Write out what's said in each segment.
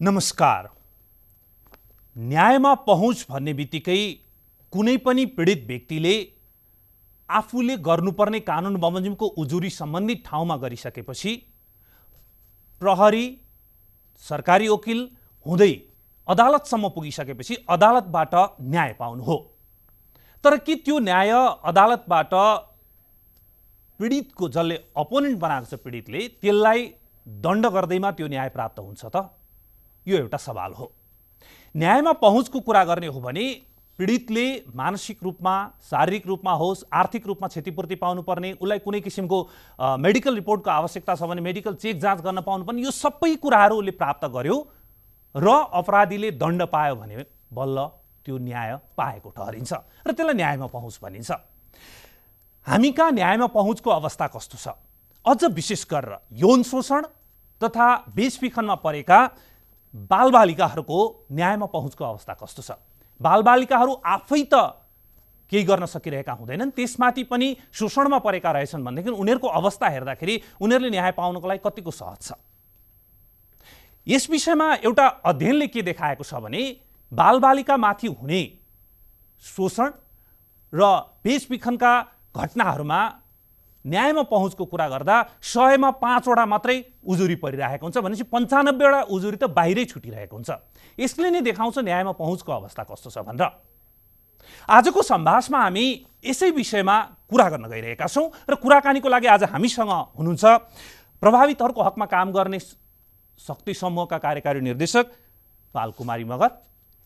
नमस्कार। न्यायमा पहुँच भन्ने बित्तिकै कुनै पनि पीडित व्यक्तिले आफूले गर्नुपर्ने कानुन बमोजिमको उजुरी सम्बन्धित ठाउँमा गरिसकेपछि प्रहरी, सरकारी वकिल हुँदै अदालतसम्म पुगिसकेपछि अदालतबाट न्याय पाउनु हो। तर के त्यो न्याय अदालतबाट पीडितको, जसले अपोनेन्ट बनाएको छ पीडितले, त्यसलाई दण्ड गर्दैमा त्यो न्याय प्राप्त हुन्छ त? यो एउटा सवाल हो। न्यायमा पहुँचको कुरा गर्ने हो भने पीडितले मानसिक रूपमा, शारीरिक रूपमा होस्, आर्थिक रूपमा क्षतिपूर्ति पाउनुपर्ने, उसलाई कुनै किसिमको मेडिकल रिपोर्टको आवश्यकता छ भने मेडिकल चेक जाँच गर्न पाउनुपर्ने, यो सबै कुराहरू उसले प्राप्त गर्यो र अपराधीले दण्ड पायो भने बल्ल त्यो न्याय पाएको ठहरिन्छ र त्यसलाई न्यायमा पहुँच भनिन्छ। हामी कहाँ न्यायमा पहुँचको अवस्था कस्तो छ? अझ विशेष गरेर यौन शोषण तथा बेचबिखनमा परेका बालबालिकाहरूको न्यायमा पहुँचको अवस्था कस्तो छ? बालबालिकाहरू आफै त केही गर्न सकिरहेका हुँदैनन्, त्यसमाथि पनि शोषणमा परेका रहेछन् भनेदेखि उनीहरूको अवस्था हेर्दाखेरि उनीहरूले न्याय पाउनको लागि कतिको सहज छ? यस विषयमा एउटा अध्ययनले के देखाएको छ भने बालबालिकामाथि हुने शोषण र बेचबिखनका घटनाहरूमा न्यायमा पहुँचको कुरा गर्दा 100मा 5वटा मात्रै उजुरी परिरहेको हुन्छ भनेपछि 95वटा उजुरी त बाहिरै छुटिरहेको हुन्छ। यसले नै देखाउँछ न्यायमा पहुँचको अवस्था कस्तो छ भनेर। आजको सम्भाषणमा हामी यसै विषयमा कुरा गर्न गइरहेका छौँ र कुराकानीको लागि आज हामीसँग हुनुहुन्छ प्रभावितहरूको हकमा काम गर्ने शक्ति समूहका कार्यकारी निर्देशक बालकुमारी मगर।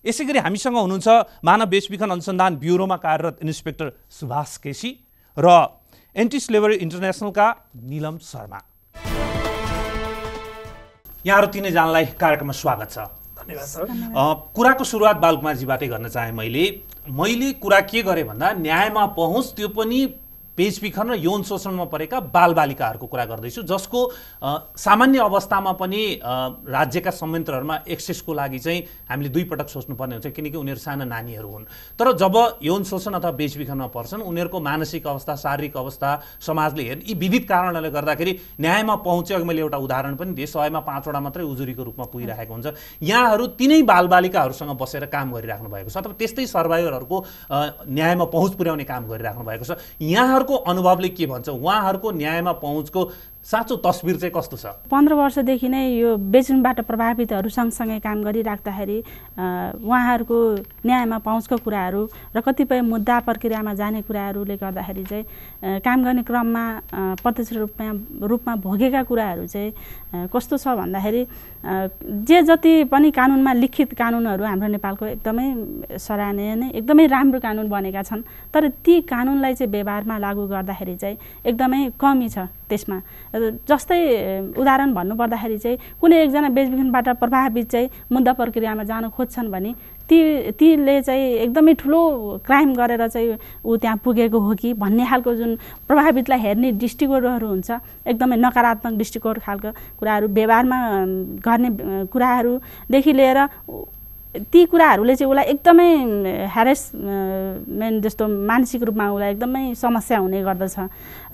यसैगरी हामीसँग हुनुहुन्छ मानव बेचबिखन अनुसन्धान ब्युरोमा कार्यरत इन्सपेक्टर सुभाष केसी र एन्टी स्लेभरी इन्टरनेसनलका नीलम शर्मा। यहाँहरू तीनैजनालाई कार्यक्रममा स्वागत छ। धन्यवाद सर। कुराको सुरुवात बालकुमारजीबाटै गर्न चाहे। मैले कुरा के गरेँ भन्दा न्यायमा पहुँच, त्यो पनि बेचबिखन र यौन शोषणमा परेका बालबालिकाहरूको कुरा गर्दैछु, जसको सामान्य अवस्थामा पनि राज्यका संयन्त्रहरूमा एक्सेसको लागि चाहिँ हामीले 2 पटक सोच्नुपर्ने हुन्छ, किनकि उनीहरू साना नानीहरू हुन्। तर जब यौन शोषण अथवा बेचबिखनमा पर्छन् उनीहरूको मानसिक अवस्था, शारीरिक अवस्था समाजले हेर्ने यी विविध कारणहरूले गर्दाखेरि न्यायमा पहुँचे। अघि मैले एउटा उदाहरण पनि दिएँ, 100मा 5वटा मात्रै उजुरीको रूपमा पुगिरहेको हुन्छ। यहाँहरू तिनै बालबालिकाहरूसँग बसेर काम गरिराख्नु भएको छ अथवा त्यस्तै सर्भाइभरहरूको न्यायमा पहुँच पुर्याउने काम गरिराख्नु भएको छ। यहाँहरूको अनुभवले के भन्छ? उहाँहरूको न्यायमा पहुँचको साँचो तस्बिर चाहिँ कस्तो छ? 15 वर्षदेखि नै यो बेचबिखनबाट प्रभावितहरू सँगसँगै काम गरिराख्दाखेरि उहाँहरूको न्यायमा पहुँचको कुराहरू र कतिपय मुद्दा प्रक्रियामा जाने कुराहरूले गर्दाखेरि चाहिँ काम गर्ने क्रममा प्रत्यक्ष रूपमा भोगेका कुराहरू चाहिँ कस्तो छ भन्दाखेरि जे जति पनि कानुनमा लिखित कानुनहरू हाम्रो नेपालको एकदमै सराहनीय नै, एकदमै राम्रो कानुन बनेका छन्, तर ती कानुनलाई चाहिँ व्यवहारमा लागू गर्दाखेरि चाहिँ एकदमै कमी छ। त्यसमा जस्तै उदाहरण भन्नुपर्दाखेरि चाहिँ कुनै एकजना बेचबिखनबाट प्रभावित चाहिँ मुद्दा प्रक्रियामा जान खोज्छन् भने तीले चाहिँ एकदमै ठुलो क्राइम गरेर चाहिँ ऊ त्यहाँ पुगेको हो कि भन्ने खालको जुन प्रभावितलाई हेर्ने दृष्टिकोणहरू हुन्छ, एकदमै नकारात्मक दृष्टिकोण खालको कुराहरू व्यवहारमा गर्ने कुराहरूदेखि लिएर ती कुराहरूले चाहिँ उसलाई एकदमै ह्यारेसमेन्ट जस्तो मानसिक रूपमा उसलाई एकदमै समस्या हुने गर्दछ।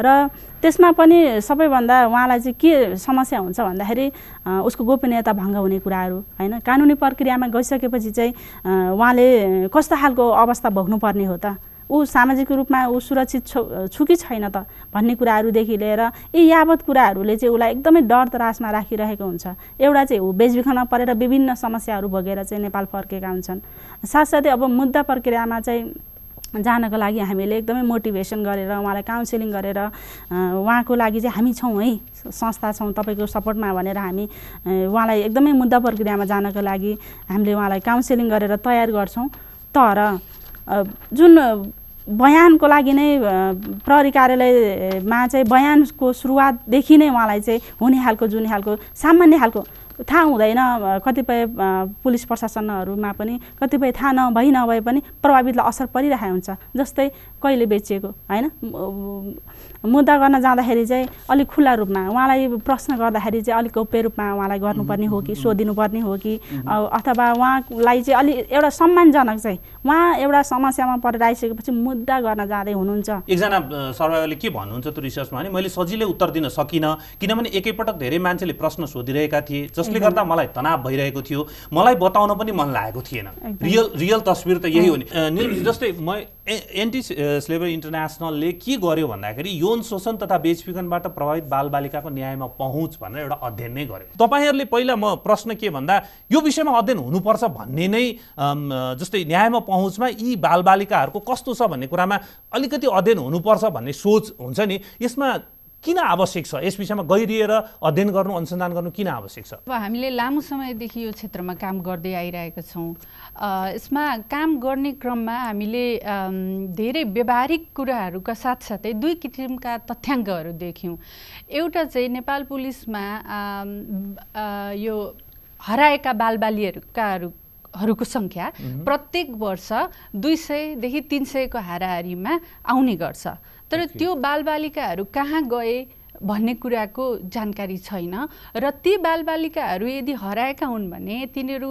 र त्यसमा पनि सबैभन्दा उहाँलाई चाहिँ के समस्या हुन्छ भन्दाखेरि उसको गोपनीयता भङ्ग हुने कुराहरू, होइन, कानुनी प्रक्रियामा गइसकेपछि चाहिँ उहाँले कस्तो खालको अवस्था भोग्नुपर्ने हो त, ऊ सामाजिक रूपमा ऊ सुरक्षित छु कि छैन त भन्ने कुराहरूदेखि लिएर यी यावत कुराहरूले चाहिँ उसलाई एकदमै डर त्रासमा राखिरहेको हुन्छ। एउटा चाहिँ ऊ बेचबिखनमा परेर विभिन्न समस्याहरू भोगेर चाहिँ नेपाल फर्केका हुन्छन्। साथसाथै अब मुद्दा प्रक्रियामा चाहिँ जानको लागि हामीले एकदमै मोटिभेसन गरेर उहाँलाई काउन्सिलिङ गरेर उहाँको लागि चाहिँ हामी छौँ है, संस्था छौँ तपाईँको सपोर्टमा भनेर हामी उहाँलाई एकदमै मुद्दा प्रक्रियामा जानको लागि हामीले उहाँलाई काउन्सिलिङ गरेर तयार गर्छौँ। तर जुन बयानको लागि नै प्रहरी कार्यालयमा चाहिँ बयानको सुरुवातदेखि नै उहाँलाई चाहिँ हुने खालको जुन खालको सामान्य खालको थाहा हुँदैन, कतिपय पुलिस प्रशासनहरूमा पनि कतिपय थाहा नभए पनि प्रभावितलाई असर परिरहेको हुन्छ। जस्तै कहिले बेचिएको, होइन, मुद्दा गर्न जाँदाखेरि चाहिँ अलिक खुल्ला रूपमा उहाँलाई प्रश्न गर्दाखेरि चाहिँ अलिक गौप्य रूपमा उहाँलाई गर्नुपर्ने हो कि सोधिनुपर्ने हो कि, अथवा उहाँलाई चाहिँ अलि एउटा सम्मानजनक चाहिँ उहाँ एउटा समस्यामा परेर आइसकेपछि मुद्दा गर्न जाँदै हुनुहुन्छ। एकजना सर्भाइभरले के भन्नुहुन्छ त्यो रिसर्चमा भने मैले सजिलै उत्तर दिन सकिनँ, किनभने एकैपटक धेरै मान्छेले प्रश्न सोधिरहेका थिए, जसले गर्दा मलाई तनाव भइरहेको थियो, मलाई बताउन पनि मन लागेको थिएन। रियल तस्बिर त यही हो नि। निलजी, जस्तै म एन्टी स्लेभरी इन्टरनेसनलले के गर्यो भन्दाखेरि यौन शोषण तथा बेचबिखनबाट प्रभावित बालबालिकाको न्यायमा पहुँच भनेर एउटा अध्ययन नै गर्यो। तपाईहरुले पहिला म प्रश्न के भन्दा यो विषयमा अध्ययन हुनुपर्छ भन्ने नै, जस्तै न्यायमा पहुँचमा यी बालबालिकाहरूको कस्तो छ भन्ने कुरामा अलिकति अध्ययन हुनुपर्छ भन्ने सोच हुन्छ नि, यसमा किन आवश्यक छ? यस विषयमा गहिरिएर अध्ययन गर्नु, अनुसन्धान गर्नु किन आवश्यक छ? अब हामीले लामो समयदेखि यो क्षेत्रमा काम गर्दै आइरहेका छौँ। यसमा काम गर्ने क्रममा हामीले धेरै व्यवहारिक कुराहरूका साथसाथै दुई किसिमका तथ्याङ्कहरू देख्यौँ। एउटा चाहिँ नेपाल पुलिसमा यो हराएका बालबालिकाहरूको सङ्ख्या प्रत्येक वर्ष 200 देखि 300 को हाराहारीमा आउने गर्छ। तर त्यो बालबालिकाहरू कहाँ गए भन्ने कुराको जानकारी छैन र ती बालबालिकाहरू यदि हराएका हुन् भने तिनीहरू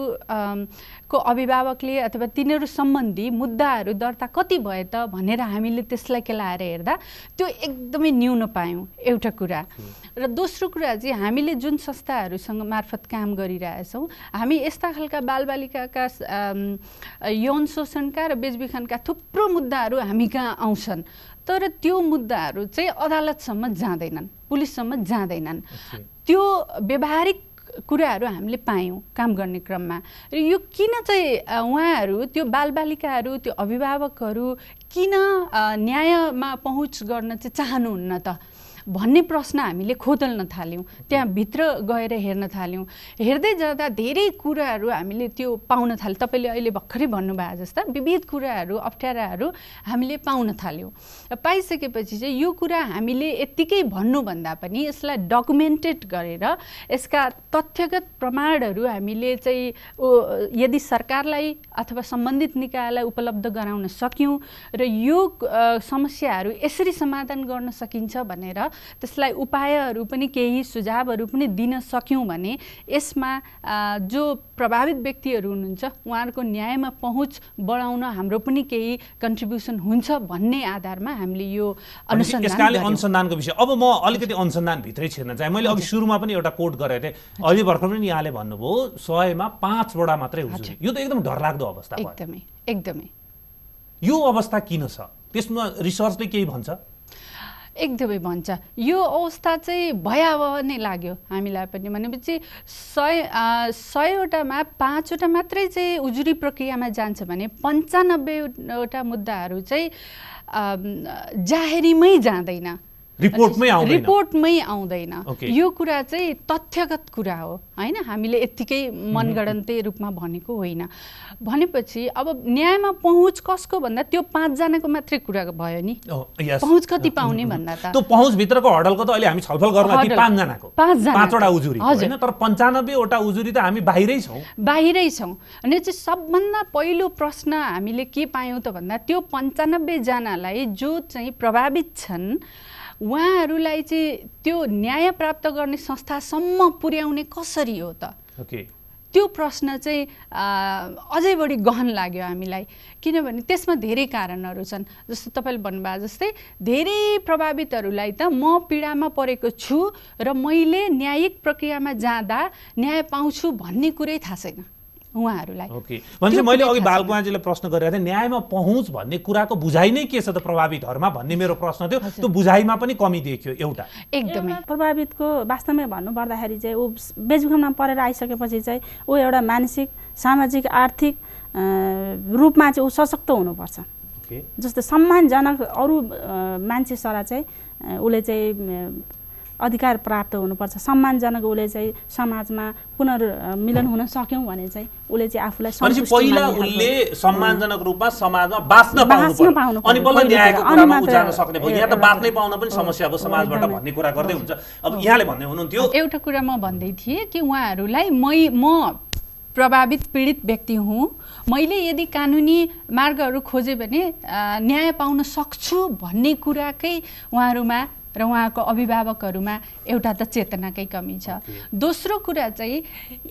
को अभिभावकले अथवा तिनीहरू सम्बन्धी मुद्दाहरू दर्ता कति भए त भनेर हामीले त्यसलाई केलाएर हेर्दा त्यो एकदमै न्यून पायौँ, एउटा कुरा। र दोस्रो कुरा चाहिँ हामीले जुन संस्थाहरूसँग मार्फत काम गरिरहेछौँ, हामी यस्ता खालका बालबालिकाका यौन शोषणका र बेचबिखनका थुप्रो मुद्दाहरू हामी कहाँ आउँछन्, तर त्यो मुद्दाहरू चाहिँ अदालतसम्म जाँदैनन्, पुलिससम्म जाँदैनन्। त्यो व्यवहारिक कुराहरू हामीले पायौँ काम गर्ने क्रममा। र यो किन चाहिँ उहाँहरू, त्यो बालबालिकाहरू, त्यो अभिभावकहरू किन न्यायमा पहुँच गर्न चाहिँ चाहनुहुन्न त भन्ने प्रश्न हामीले खोदल्न थाल्यौँ। त्यहाँ भित्र गएर हेर्न थाल्यौँ। हेर्दै जाँदा धेरै कुराहरू हामीले त्यो पाउन थाल्यौँ। तपाईँले अहिले भर्खरै भन्नुभयो जस्ता विविध कुराहरू, अप्ठ्याराहरू हामीले पाउन थाल्यौँ। पाइसकेपछि चाहिँ यो कुरा हामीले यत्तिकै भन्नुभन्दा पनि यसलाई डकुमेन्टेड गरेर यसका तथ्यगत प्रमाणहरू हामीले चाहिँ यदि सरकारलाई अथवा सम्बन्धित निकायलाई उपलब्ध गराउन सक्यौँ र यो समस्याहरू यसरी समाधान गर्न सकिन्छ भनेर त्यसलाई उपायहरू पनि केही सुझावहरू पनि दिन सक्यौँ भने यसमा जो प्रभावित व्यक्तिहरू हुनुहुन्छ उहाँहरूको न्यायमा पहुँच बढाउन हाम्रो पनि केही कन्ट्रिब्युसन हुन्छ भन्ने आधारमा हामीले यो अनुसन्धानको विषय। अब म अलिकति अनुसन्धान भित्रै छिर्न चाहे। मैले अघि सुरुमा पनि एउटा कोट गरेको थिएँ, अहिले भर्खर पनि यहाँले भन्नुभयो 100 मा 5 वटा मात्रै उजुरी। यो त एकदम डरलाग्दो अवस्था भयो। एकदमै यो अवस्था किन छ? त्यसमा रिसर्चले केही भन्छ? एकदमै भन्छ। यो अवस्था चाहिँ भयावह नै लाग्यो हामीलाई पनि। भनेपछि 100 वटामा 5 वटा मात्रै चाहिँ उजुरी प्रक्रियामा जान्छ भने 95 वटा मुद्दाहरू चाहिँ जाहेरीमै जाँदैन, रिपोर्टमै आउँदैन। यो कुरा चाहिँ तथ्यगत कुरा हो हैन, हामीले यत्तिकै मनगढन्ते रूपमा भनेको होइन। भनेपछि अब न्यायमा पहुँच कसको भन्दा त्यो 5 जनाको मात्रै कुरा भयो नि। पहुँच कति पाउने भन्दा त त्यो पहुँच भित्रको हडलको त अहिले हामी छलफल गर्न ती 5 जनाको 5 वटा उजुरी हैन, तर 95 वटा उजुरी त हामी बाहिरै छौं। अनि चाहिँ सबभन्दा पहिलो प्रश्न हामीले के पायौं त भन्दा त्यो 95 जनालाई जो चाहिँ प्रभावित छन् उहाँहरूलाई चाहिँ त्यो न्याय प्राप्त गर्ने संस्थासम्म पुर्याउने कसरी हो त? त्यो प्रश्न चाहिँ अझै बढी गहन लाग्यो हामीलाई। किनभने त्यसमा धेरै कारणहरू छन्। जस्तो तपाईँले भन्नुभयो जस्तै धेरै प्रभावितहरूलाई त म पीडामा परेको छु र मैले न्यायिक प्रक्रियामा जाँदा न्याय पाउँछु भन्ने कुरै थाहा छैन उहाँहरूलाई। भनेपछि मैले अघि बालकुमारजीले प्रश्न गरिरहेको थिएँ, न्यायमा पहुँच भन्ने कुराको बुझाइ नै के छ त प्रभावितहरूमा भन्ने मेरो प्रश्न थियो। त्यो बुझाइमा पनि कमी देखियो एउटा। एकदमै प्रभावितको वास्तवमै भन्नुपर्दाखेरि चाहिँ ऊ बेचबिखनमा परेर आइसकेपछि चाहिँ ऊ एउटा मानसिक, सामाजिक, आर्थिक रूपमा चाहिँ ऊ सशक्त हुनुपर्छ। जस्तो सम्मानजनक अरू मान्छे सरा चाहिँ उसले चाहिँ अधिकार प्राप्त हुनुपर्छ, सम्मानजनक उसले चाहिँ समाजमा पुनर्मिलन हुन सक्यौँ भने चाहिँ उसले चाहिँ आफूलाई पहिला उसले सम्मानजनक रूपमा समाजमा बाँच्न पाउनु अनि बल्ल न्यायको कुरामा उजार्न सक्ने भयो। यहाँ त बाँच्नै पाउन पनि समस्या अब समाजबाट भन्ने कुरा गर्दै हुन्छ। अब यहाँले भन्दै हुनुहुन्थ्यो एउटा कुरा म भन्दै थिएँ कि उहाँहरूलाई म प्रभावित पीडित व्यक्ति हुँ, मैले यदि कानुनी मार्गहरू खोजेँ भने न्याय पाउन सक्छु भन्ने कुराकै उहाँहरूमा र उहाँको अभिभावकहरूमा एउटा त चेतनाकै कमी छ। दोस्रो कुरा चाहिँ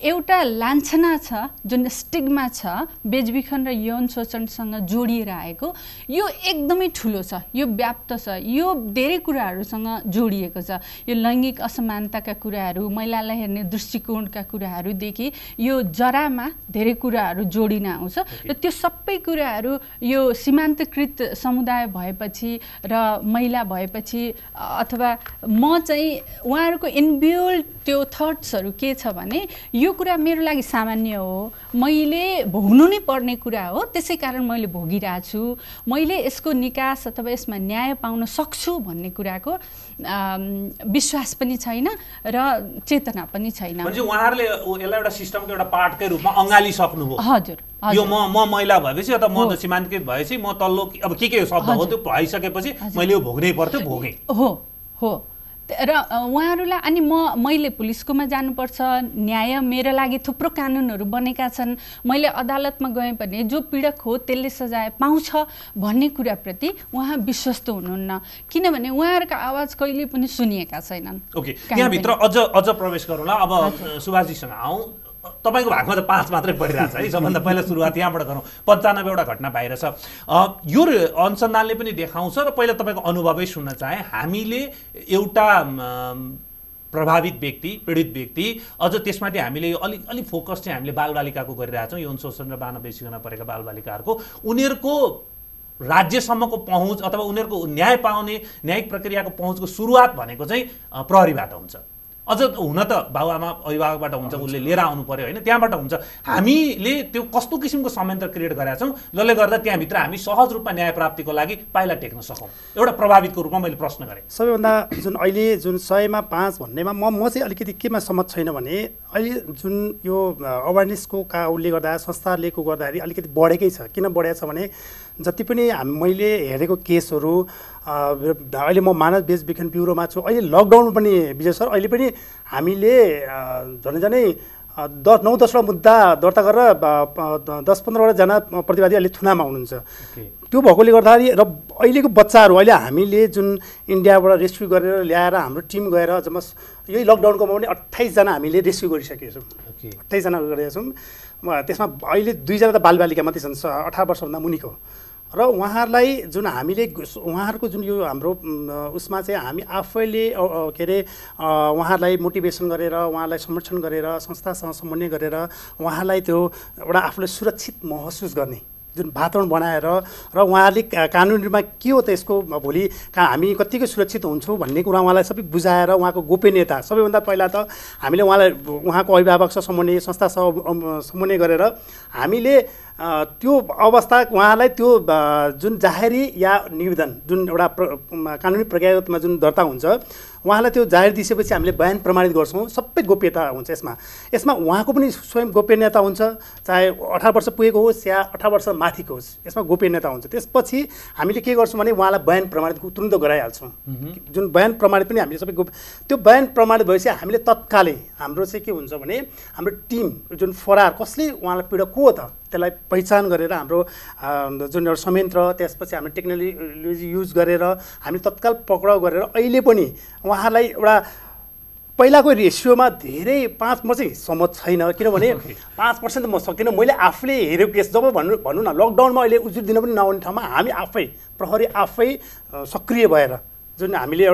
एउटा लान्छना छ, जुन स्टिग्मा छ बेचबिखन र यौन शोषणसँग जोडिएर आएको, यो एकदमै ठुलो छ, यो व्याप्त छ, यो धेरै कुराहरूसँग जोडिएको छ। यो लैङ्गिक असमानताका कुराहरू, महिलालाई हेर्ने दृष्टिकोणका कुराहरूदेखि यो जरामा धेरै कुराहरू जोडिन आउँछ र त्यो सबै कुराहरू यो सीमान्तकृत समुदाय भएपछि र महिला भएपछि अथवा म चाहिँ उहाँहरूको इनबिल्ट त्यो थट्सहरू के छ भने यो कुरा मेरो लागि सामान्य हो, मैले भोग्नु नै पर्ने कुरा हो, त्यसै कारण मैले भोगिरहेको छु, मैले यसको निकास अथवा यसमा न्याय पाउन सक्छु भन्ने कुराको विश्वास पनि छैन र चेतना पनि छैन। म्हणजे उहाँहरूले यसलाई एउटा सिस्टमको एउटा पार्टकै रूपमा अँगालिसक्नुभयो। हजुर, यो म महिला भएपछि अथवा म सीमान्तकृत भएपछि म तल्लो अब के शब्द हो त्यो भइसकेपछि मैले यो भोग्नै पर्थ्यो, भोगेँ। हो र उहाँहरूलाई अनि मैले पुलिसकोमा जानुपर्छ, न्याय मेरो लागि थुप्रो कानुनहरू बनेका छन्, मैले अदालतमा गएँ भने जो पीडक हो त्यसले सजाय पाउँछ भन्ने कुराप्रति उहाँ विश्वस्त हुनुहुन्न, किनभने उहाँहरूको आवाज कहिले पनि सुनिएका छैनन्। ओके, यहाँभित्र अझ प्रवेश गरौँला। अब सुभाषजीसँग आउँ। तपाईँको भागमा त 5 मात्रै पढिरहेको छ है, सबभन्दा पहिला सुरुवात यहाँबाट गरौँ। 95वटा घटना बाहिर छ। यो अनुसन्धानले पनि देखाउँछ र पहिला तपाईँको अनुभवै सुन्न चाहे। हामीले एउटा प्रभावित व्यक्ति, पीडित व्यक्ति, अझ त्यसमाथि हामीले अलिक फोकस चाहिँ हामीले बालबालिकाको गरिरहेको छौँ, यौन शोषण र बान बेचिकन परेका बालबालिकाहरूको, उनीहरूको राज्यसम्मको पहुँच अथवा उनीहरूको न्याय पाउने न्यायिक प्रक्रियाको पहुँचको सुरुवात भनेको चाहिँ प्रहरीबाट हुन्छ। अझ हुन त बाबुआमा अभिभावकबाट हुन्छ, उसले लिएर आउनु पर्यो होइन, त्यहाँबाट हुन्छ। हामीले त्यो कस्तो किसिमको संयन्त्र क्रिएट गरेका छौँ जसले गर्दा त्यहाँभित्र हामी सहज रूपमा न्याय प्राप्तिको लागि पाइला टेक्न सकौँ? एउटा प्रभावितको रूपमा मैले प्रश्न गरेँ। सबैभन्दा जुन अहिले जुन 100मा 5 भन्नेमा म चाहिँ अलिकति केमा सहमत छैन भने अहिले जुन यो अवेरनेसको उसले गर्दा संस्थाले गर्दाखेरि अलिकति बढेकै छ। किन बढेको छ भने जति पनि मैले हेरेको केसहरू, अहिले म मानव बेचबिखन ब्युरोमा छु, अहिले लकडाउन पनि विजय सर अहिले पनि हामीले झनै 9-10वटा मुद्दा दर्ता गरेर 10-15वटा जना प्रतिवादी अहिले थुनामा हुनुहुन्छ। त्यो भएकोले गर्दाखेरि र अहिलेको बच्चाहरू अहिले हामीले जुन इन्डियाबाट रेस्क्यु गरेर ल्याएर हाम्रो टिम गएर जम्मा यही लकडाउनकोमा पनि 28 जना हामीले रेस्क्यु गरिसकेका छौँ। 28 जना गरेका छौँ। त्यसमा अहिले 2 जना त बालबालिका मात्रै छन्, 18 वर्षभन्दा मुनिको। र उहाँहरूलाई जुन हामीले उहाँहरूको जुन यो हाम्रो उसमा चाहिँ हामी आफैले के अरे उहाँहरूलाई मोटिभेसन गरेर, उहाँलाई संरक्षण गरेर, संस्थासँग समन्वय गरेर उहाँलाई त्यो एउटा आफूलाई सुरक्षित महसुस गर्ने जुन वातावरण बनाएर र उहाँहरूले कानुनी रूपमा के हो त यसको भोलि हामी कतिको सुरक्षित हुन्छौँ भन्ने कुरा उहाँलाई सबै बुझाएर उहाँको गोपनीयता सबैभन्दा पहिला त हामीले उहाँको अभिभावकसँग समन्वय, संस्थासँग समन्वय गरेर हामीले त्यो अवस्था उहाँलाई त्यो जुन जाहेरी या निवेदन जुन एउटा कानुनी प्रक्रियामा जुन दर्ता हुन्छ उहाँलाई त्यो जाहेर दिएपछि हामीले बयान प्रमाणित गर्छौँ। सबै गोप्यता हुन्छ यसमा उहाँको पनि स्वयं गोपनीयता हुन्छ, चाहे 18 वर्ष पुगेको होस् या 18 वर्ष माथिको होस्, यसमा गोपनीयता हुन्छ। त्यसपछि हामीले के गर्छौँ भने उहाँलाई बयान प्रमाणित तुरुन्त गराइहाल्छौँ। जुन बयान प्रमाणित पनि हामीले सबै त्यो बयान प्रमाणित भएपछि हामीले तत्कालै हाम्रो चाहिँ के हुन्छ भने हाम्रो टिम जुन फरार कसले उहाँलाई पीडक को हो त त्यसलाई पहिचान गरेर हाम्रो जुन एउटा संयन्त्र, त्यसपछि हाम्रो टेक्नोलोजी युज गरेर हामी तत्काल पक्राउ गरेर अहिले पनि उहाँलाई एउटा पहिलाको रेसियोमा धेरै 5 म चाहिँ सहमत छैन, किनभने 5% त म सक्दिनँ। मैले आफूले हेरेको केस जब भनौँ न लकडाउनमा अहिले उजुर दिन पनि नआउने ठाउँमा हामी आफै प्रहरी आफै सक्रिय भएर जुन हामीले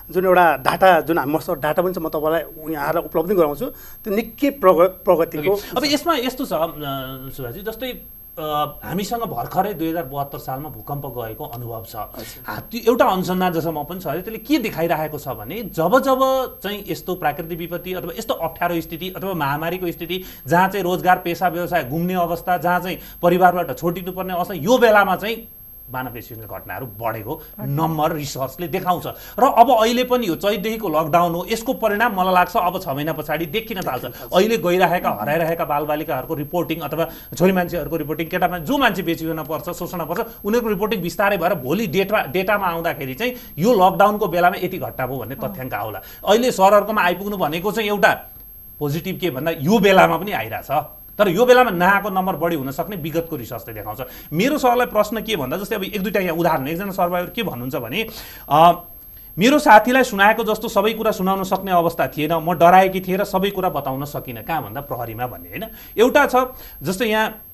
जुन एउटा डाटा जुन मसँग डाटा पनि छ, म तपाईँलाई यहाँलाई उपलब्ध गराउँछु, त्यो निकै प्रगतिको। अब यसमा यस्तो छ सुभाषजी, जस्तै हामीसँग भर्खरै 2072 सालमा भूकम्प गएको अनुभव छ। त्यो एउटा अनुसन्धान जसमा पनि छ त्यसले के देखाइरहेको छ भने जब चाहिँ यस्तो प्राकृतिक विपत्ति अथवा यस्तो अप्ठ्यारो स्थिति अथवा महामारीको स्थिति जहाँ चाहिँ रोजगार, पेसा, व्यवसाय गुम्ने अवस्था, जहाँ चाहिँ परिवारबाट छोडिनुपर्ने अवस्था, यो बेलामा चाहिँ बानबेचिने घटनाहरू बढेको नम्बर रिसर्चले देखाउँछ। र अब अहिले पनि यो चैतदेखिको लकडाउन हो, यसको परिणाम मलाई लाग्छ अब 6 महिना पछाडि देखिन थाल्छ। अहिले गइरहेका हराइरहेका बालबालिकाहरूको रिपोर्टिङ अथवा छोरी मान्छेहरूको रिपोर्टिङ, केटा जो मान्छे बेचिन पर्छ, शोषण पर्छ, उनीहरूको रिपोर्टिङ बिस्तारै भएर भोलि डेटामा आउँदाखेरि चाहिँ यो लकडाउनको बेलामा यति घटना भयो भन्ने तथ्याङ्क आउला। अहिले सहरहरूकोमा आइपुग्नु भनेको चाहिँ एउटा पोजिटिभ के भन्दा यो बेलामा पनि आइरहेछ, तर यो बेलामा नआएको नम्बर बढी हुन सक्ने विगतको रिसर्चले देखाउँछ। मेरो सरलाई प्रश्न के भन्दा जस्तै अब 1-2टा यहाँ उदाहरण, एकजना सर्भाइभर के भन्नुहुन्छ भने मेरो साथीलाई सुनाएको जस्तो सबै कुरा सुनाउन सक्ने अवस्था थिएन, म डराएकी थिएँ र सबै कुरा बताउन सकिनँ। कहाँ भन्दा प्रहरीमा भन्ने होइन। एउटा छ जस्तो यहाँ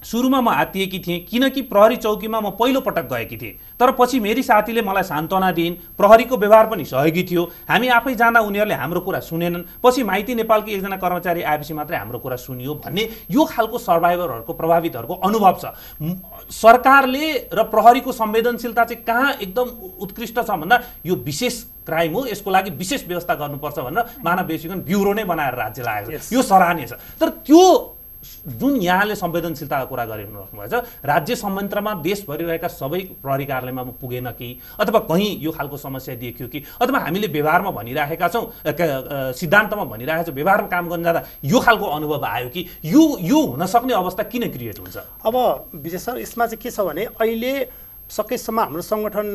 सुरुमा म आत्तिएकी थिएँ किनकि प्रहरी चौकीमा म पहिलो पटक गएकी थिएँ, तर पछि मेरी साथीले मलाई सान्त्वना दिइन्, प्रहरीको व्यवहार पनि सहयोगी थियो, हामी आफै जाँदा उनीहरूले हाम्रो कुरा सुनेनन्, पछि माइती नेपालकी एकजना कर्मचारी आएपछि मात्रै हाम्रो कुरा सुनियो भन्ने यो खालको सर्भाइभरहरूको प्रभावितहरूको अनुभव छ। सरकारले र प्रहरीको संवेदनशीलता चाहिँ कहाँ एकदम उत्कृष्ट छ भन्दा यो विशेष क्राइम हो, यसको लागि विशेष व्यवस्था गर्नुपर्छ भनेर मानव बेसिकन ब्युरो नै बनाएर राज्यलाई आएको छ, यो सराहनीय छ। तर त्यो जुन यहाँले संवेदनशीलताको कुरा गरिरहनुभएछ, राज्य संयन्त्रमा देशभरि रहेका सबै प्रहरी कार्यालयमा म पुगेन कि, अथवा कहीँ यो खालको समस्या देखियो कि, अथवा हामीले व्यवहारमा भनिरहेका छौँ, सिद्धान्तमा भनिरहेका छौँ, व्यवहारमा काम गर्न जाँदा यो खालको अनुभव आयो कि, यो हुन सक्ने अवस्था किन क्रिएट हुन्छ? अब विजय सर, यसमा चाहिँ के छ भने अहिले सकेसम्म हाम्रो सङ्गठन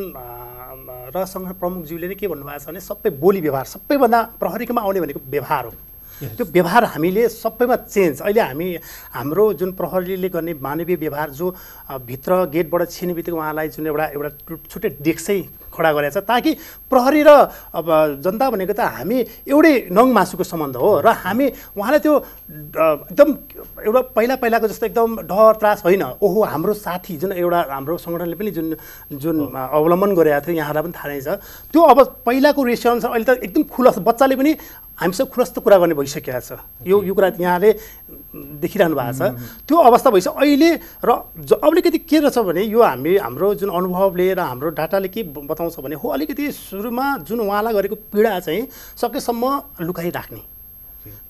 र सङ्गठन प्रमुखज्यूले नै के भन्नुभएको छ भने सबै बोली व्यवहार, सबैभन्दा प्रहरीकोमा आउने भनेको व्यवहार हो। त्यो व्यवहार हामीले सबैमा चेन्ज, अहिले हाम्रो जुन प्रहरीले गर्ने मानवीय व्यवहार जो भित्र गेटबाट छिर्ने बित्तिकै उहाँलाई जुन एउटा छुट्टै डेस्कै खडा गरेको छ, ताकि प्रहरी र अब जनता भनेको त हामी एउटै नङ मासुको सम्बन्ध हो, र हामी उहाँलाई त्यो एकदम एउटा पहिलाको जस्तो एकदम डर त्रास होइन। ओहो, हाम्रो साथी जुन एउटा हाम्रो सङ्गठनले पनि जुन अवलम्बन गरेको थियो, यहाँलाई पनि थाहा नै छ, त्यो अब पहिलाको रेसियो अनुसार अहिले त एकदम खुलस, बच्चाले पनि हामीसँग खुलस्त कुरा गर्ने भइसकेको छ। यो कुरा यहाँले देखिरहनु भएको छ, त्यो अवस्था भइसक्यो अहिले। र अलिकति के रहेछ भने यो हाम्रो जुन अनुभवले र हाम्रो डाटाले के बताउँछ भने हो, अलिकति सुरुमा जुन उहाँलाई गरेको पीडा चाहिँ सकेसम्म लुकाइराख्ने,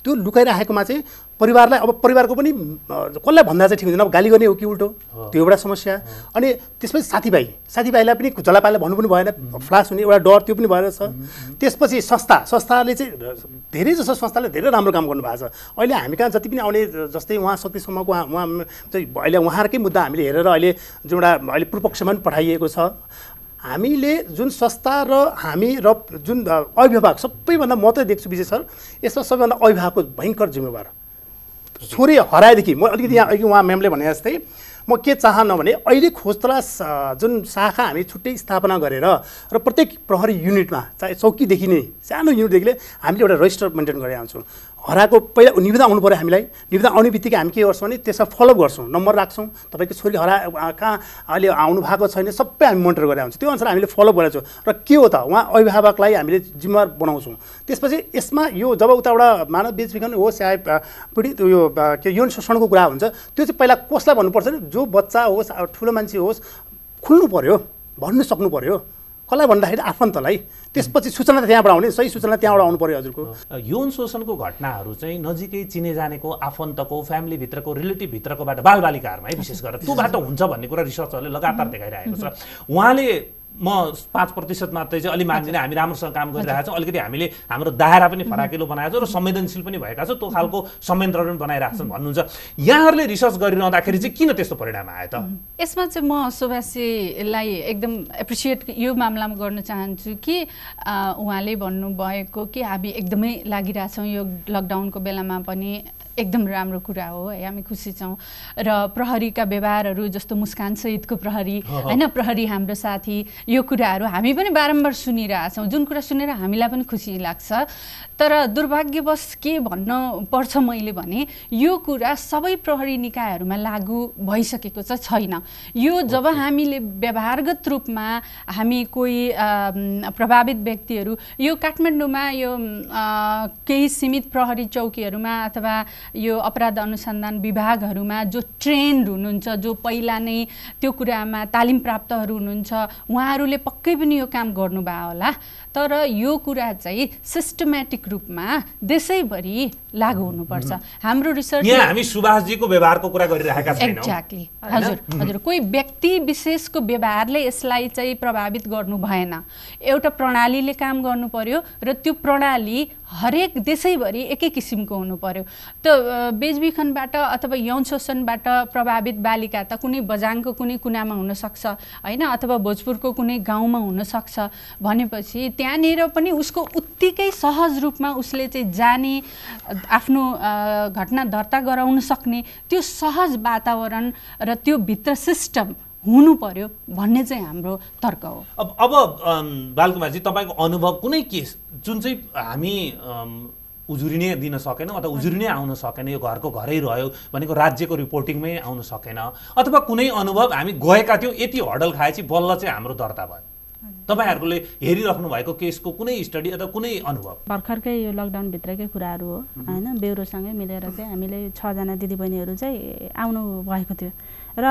त्यो लुकाइराखेकोमा चाहिँ परिवारलाई, अब परिवारको पनि कसलाई भन्दा चाहिँ ठिक हुँदैन, अब गाली गर्ने हो कि उल्टो, त्यो एउटा समस्या। अनि त्यसपछि साथीभाइलाई पनि जलापालाई भन्नु पनि भएन, फ्लास हुने एउटा डर त्यो पनि भएर छ। त्यसपछि संस्थाले चाहिँ धेरै जसो संस्थाले धेरै राम्रो काम गर्नुभएको छ। अहिले हामी कहाँ जति पनि आउने, जस्तै उहाँ शक्तिसम्मको उहाँ चाहिँ अहिले उहाँहरूकै मुद्दा हामीले हेरेर अहिले जुन एउटा अहिले पूर्वपक्षमा पनि पठाइएको छ। हामीले जुन संस्था र हामी र जुन अभिभावक, सबैभन्दा म त देख्छु विजय सर, यसमा सबैभन्दा अभिभावकको भयङ्कर जिम्मेवार। छोरी हराएदेखि म अलिकति यहाँ अघि उहाँ म्यामले भने जस्तै म के चाहन्न भने अहिले खोज तलास जुन शाखा हामी छुट्टै स्थापना गरेर र प्रत्येक प्रहरी युनिटमा चाहे चौकीदेखि नै सानो युनिटदेखि हामीले एउटा रजिस्टर मेन्टेन गरेर आउँछौँ। हराएको पहिला निवेदन आउनु पऱ्यो हामीलाई, निवेदन आउने बित्तिकै हामी के गर्छौँ भने त्यसमा फलोअप गर्छौँ, नम्बर राख्छौँ, तपाईँको छोरी कहाँ अहिले आउनु भएको छैन, सबै हामी मोनिटर गरेर आउँछौँ। त्यो अनुसार हामीले फलोअप गरेको छौँ। र के हो त उहाँ अभिभावकलाई हामीले जिम्मेवार बनाउँछौँ। त्यसपछि यसमा यो जब उताबाट मानव बेचबिखन होस् या पीडित यो के यौन शोषणको कुरा हुन्छ, त्यो चाहिँ पहिला कसलाई भन्नुपर्छ भने जो बच्चा होस् ठुलो मान्छे होस् खुल्नु पऱ्यो, भन्नु सक्नु पऱ्यो। कसलाई भन्दाखेरि आफन्तलाई, त्यसपछि सूचना त्यहाँबाट आउने, सही सूचना त्यहाँबाट आउनु पर्यो। हजुरको यौन शोषणको घटनाहरू चाहिँ नजिकै चिने जानेको आफन्तको फ्यामिलीभित्रको रिलेटिभभित्रकोबाट बालबालिकाहरूमा है विशेष गरेर त्योबाट हुन्छ भन्ने कुरा रिसर्चहरूले लगातार देखाइरहेको छ। उहाँले म 5% मात्रै चाहिँ अलि मान्दिनँ, हामी राम्रोसँग काम गरिरहेका छौँ, अलिकति हामीले हाम्रो दायरा पनि फराकिलो बनाएको छौँ र संवेदनशील पनि भएका छौँ, त्यो खालको संयन्त्र पनि बनाइरहेको छन् भन्नुहुन्छ। यहाँहरूले रिसर्च गरिरहँदाखेरि चाहिँ किन त्यस्तो परिणाम आयो त? यसमा चाहिँ म सुभाषजीलाई एकदम एप्रिसिएट यो मामलामा गर्न चाहन्छु कि उहाँले भन्नुभएको कि हामी एकदमै लागिरहेछौँ यो लकडाउनको बेलामा पनि, एकदम राम्रो कुरा हो है, हामी खुसी छौँ। र प्रहरीका व्यवहारहरू जस्तो मुस्कान सहितको प्रहरी होइन, प्रहरी हाम्रो साथी, यो कुराहरू हामी पनि बारम्बार सुनिरहेछौँ, जुन कुरा सुनेर हामीलाई पनि खुसी लाग्छ। तर दुर्भाग्यवश के भन्न पर्छ मैले भने यो कुरा सबै प्रहरी निकायहरूमा लागू भइसकेको चाहिँ छैन। यो जब हामीले व्यवहारगत रूपमा हामी कोही प्रभावित व्यक्तिहरू यो काठमाडौँमा यो केही सीमित प्रहरी चौकीहरूमा अथवा यो अपराध अनुसन्धान विभागहरूमा जो ट्रेन्ड हुनुहुन्छ, जो पहिला नै त्यो कुरामा तालिम प्राप्तहरू हुनुहुन्छ, उहाँहरूले पक्कै पनि यो काम गर्नुभयो होला। तर यो कुरा चाहिँ सिस्टमेटिक रूपमा देशैभरि लागू हुनुपर्छ। हाम्रो रिसर्च यहाँ हामी सुभाषजीको व्यवहारको कुरा गरिरहेका छैनौँ। एक्ज्याक्टली, हजुर कोही व्यक्ति विशेषको व्यवहारले यसलाई चाहिँ प्रभावित गर्नु भएन, एउटा प्रणालीले काम गर्नु पर्यो र त्यो प्रणाली हरेक देशैभरि एकै किसिमको हुनु पर्यो। त्यो बेचबिखनबाट अथवा यौन शोषणबाट प्रभावित बालिका त कुनै बझाङको कुनै कुनामा हुनसक्छ होइन, अथवा भोजपुरको कुनै गाउँमा हुनसक्छ भनेपछि त्यहाँनिर पनि उसको उत्तिकै सहज रूपमा उसले चाहिँ जाने, आफ्नो घटना दर्ता गराउन सक्ने त्यो सहज वातावरण र त्यो भित्र सिस्टम हुनु पर्यो भन्ने चाहिँ हाम्रो तर्क हो। अब बालकुमारजी तपाईँको अनुभव कुनै केस जुन चाहिँ हामी उजुरी नै दिन सकेनौँ अथवा उजुरी नै आउन सकेन, यो घरको घरै रह्यो भनेको राज्यको रिपोर्टिङमै आउन सकेन, अथवा कुनै अनुभव हामी गएका थियौँ यति हडल खाएपछि बल्ल चाहिँ हाम्रो दर्ता भयो, तपाईँहरूले हेरिराख्नु भएको केसको कुनै स्टडी अथवा कुनै अनुभव? भर्खरकै यो लकडाउनभित्रकै कुराहरू हो होइन। ब्युरोसँगै मिलेर चाहिँ हामीले 6 जना दिदीबहिनीहरू चाहिँ आउनु भएको थियो र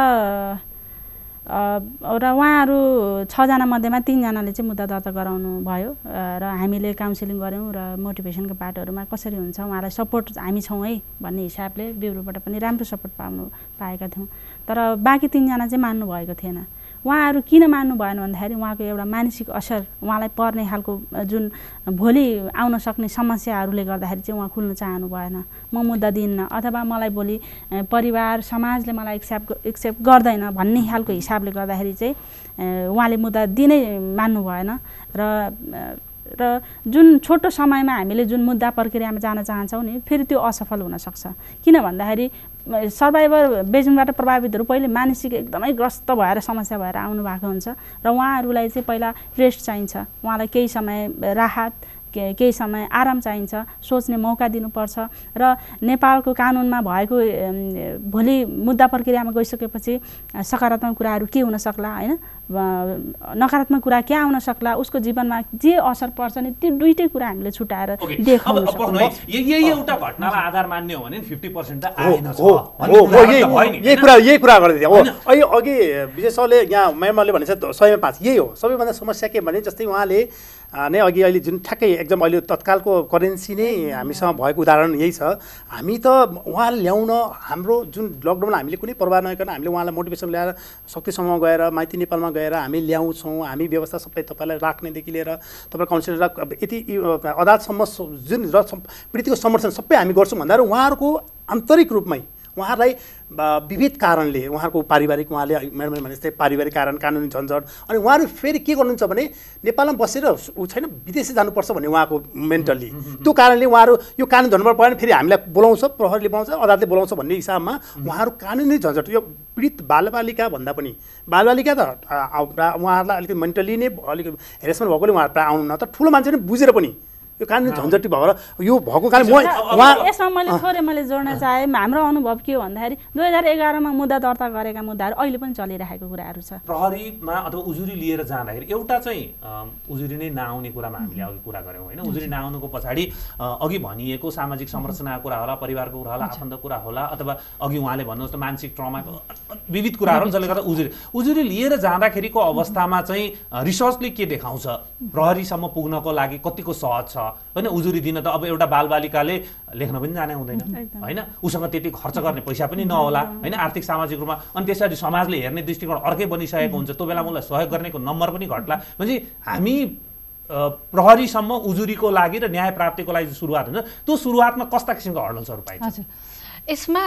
उहाँहरू 6 जना मध्येमा 3 जनाले चाहिँ मुद्दा दर्ता गराउनु भयो र हामीले काउन्सिलिङ गऱ्यौँ र मोटिभेसनको पार्टहरूमा कसरी हुन्छ उहाँलाई सपोर्ट हामी छौँ है भन्ने हिसाबले ब्युरोबाट पनि राम्रो सपोर्ट पाएका थियौँ। तर बाँकी 3 जना चाहिँ मान्नु भएको थिएन। उहाँहरू किन मान्नु भएन भन्दाखेरि उहाँको एउटा मानसिक असर उहाँलाई पर्ने खालको जुन भोलि आउन सक्ने समस्याहरूले गर्दाखेरि चाहिँ उहाँ खुल्न चाहनु भएन। म मुद्दा दिन्न अथवा मलाई भोलि परिवार समाजले मलाई एक्सेप्ट गर्दैन भन्ने खालको हिसाबले गर्दाखेरि चाहिँ उहाँले मुद्दा दिनै मान्नु भएन र जुन छोटो समयमा हामीले जुन मुद्दा प्रक्रियामा जान चाहन्छौँ नि फेरि त्यो असफल हुनसक्छ। किन भन्दाखेरि सर्भाइभर बेजुङबाट प्रभावितहरू पहिले मानसिक एकदमै ग्रस्त भएर समस्या भएर आउनु भएको हुन्छ र उहाँहरूलाई चाहिँ पहिला रेस्ट चाहिन्छ, उहाँलाई केही समय राहत केही समय आराम चाहिन्छ, सोच्ने मौका दिनुपर्छ र नेपालको कानुनमा भएको भोलि मुद्दा प्रक्रियामा गइसकेपछि सकारात्मक कुराहरू के हुन सक्ला होइन, नकारात्मक कुरा के आउन सक्ला, उसको जीवनमा जे असर पर्छ नि त्यो दुईटै कुरा हामीले छुटाएर देखाउन सक्छौँ। यही एउटा घटनालाई आधार मान्ने हो भने 50% त आएन छ। यही कुरा गर्दै थिएँ। अघि विजय सरले यहाँ म्यामले भनेछ 100 मा 5 यही हो सबैभन्दा समस्या के भने जस्तै उहाँले नै अघि अहिले जुन ठ्याक्कै एकदम अहिले तत्कालको करेन्सी नै हामीसँग भएको उदाहरण यही छ। हामी त उहाँले ल्याउन हाम्रो जुन लकडाउनमा हामीले कुनै पर्वाह नगरिकन हामीले उहाँलाई मोटिभेसन ल्याएर शक्तिसम्म गएर माइती नेपालमा गएर हामी ल्याउँछौँ, हामी व्यवस्था सबै तपाईँलाई राख्नेदेखि लिएर तपाईँ काउन्सिलर यति अदालतसम्म जुन र पीडितको समर्थन सबै हामी गर्छौँ भन्दा उहाँहरूको आन्तरिक रूपमै उहाँहरूलाई विविध कारणले उहाँहरूको पारिवारिक उहाँले म्याडमले भने जस्तै पारिवारिक कारण कानुनी झन्झट अनि उहाँहरू फेरि के गर्नुहुन्छ भने नेपालमा बसेर ऊ छैन विदेशी जानुपर्छ भन्ने उहाँको मेन्टल्ली त्यो कारणले उहाँहरू यो कानुनी झन्झट परेन फेरि हामीलाई बोलाउँछ, प्रहरीले बोलाउँछ, अदालतले बोलाउँछ भन्ने हिसाबमा उहाँहरू कानुनी झन्झट यो पीडित बालबालिका भन्दा पनि बालबालिका त उहाँहरूलाई अलिकति मेन्टल्ली नै अलिक हेरेसमेन्ट भएकोले उहाँहरू प्रायः आउनु न त ठुलो मान्छे नै बुझेर पनि यो कानुनी झन्झटी भएर यो भएको कारण यसमा मैले जोड्न चाहे हाम्रो अनुभव के हो भन्दाखेरि 2011 मा मुद्दा दर्ता गरेका मुद्दाहरू अहिले पनि चलिरहेको कुराहरू छ। प्रहरीमा अथवा उजुरी लिएर जाँदाखेरि एउटा चाहिँ उजुरी नै नआउने कुरामा हामीले अघि कुरा गऱ्यौँ होइन। उजुरी नआउनुको पछाडि अघि भनिएको सामाजिक संरचनाको कुरा होला, परिवारको कुरा होला, आफन्त कुरा होला, अथवा अघि उहाँले भन्नुहोस् त मानसिक ट्रमाको विविध कुराहरू जसले गर्दा उजुरी लिएर जाँदाखेरिको अवस्थामा चाहिँ रिसर्चले के देखाउँछ, प्रहरीसम्म पुग्नको लागि कतिको सहज छ होइन। उजुरी दिन त अब एउटा बालबालिकाले लेख्न पनि जाने हुँदैन होइन, उसँग त्यति खर्च गर्ने पैसा पनि नहोला होइन, आर्थिक सामाजिक रूपमा अनि त्यसरी समाजले हेर्ने दृष्टिकोण अर्कै बनिसकेको हुन्छ, त्यो बेला मलाई सहयोग गर्नेको नम्बर पनि घट्ला। म्हणजे हामी प्रहरीसम्म उजुरीको लागि र न्याय प्राप्तिको लागि सुरुवात हुन्छ, त्यो सुरुवातमा कस्ता किसिमको हर्डल्सहरू पाइन्छ? यसमा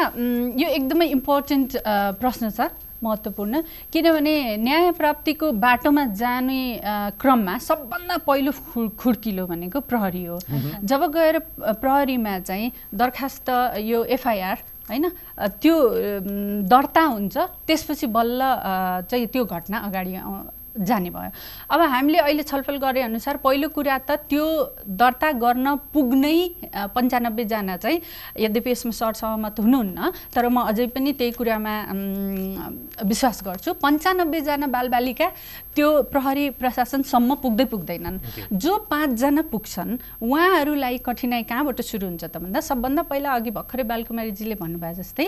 यो एकदमै इम्पोर्टेन्ट प्रश्न छ, महत्त्वपूर्ण, किनभने न्याय प्राप्तिको बाटोमा जाने क्रममा सबभन्दा पहिलो खुड्किलो भनेको प्रहरी हो। जब गएर प्रहरीमा चाहिँ दरखास्त यो एफआइआर होइन त्यो दर्ता हुन्छ, त्यसपछि बल्ल चाहिँ त्यो घटना अगाडि जाने भयो। अब हामीले अहिले छलफल गरे अनुसार पहिलो कुरा त त्यो दर्ता गर्न पुग्नै 95 जना चाहिँ, यद्यपि यसमा सरसहमत हुनुहुन्न तर म अझै पनि त्यही कुरामा विश्वास गर्छु, 95 जना बालबालिका त्यो प्रहरी प्रशासनसम्म पुग्दैनन्। जो 5 जना पुग्छन् उहाँहरूलाई कठिनाइ कहाँबाट सुरु हुन्छ त भन्दा सबभन्दा पहिला अघि भर्खरै बालकुमारीजीले भन्नुभयो जस्तै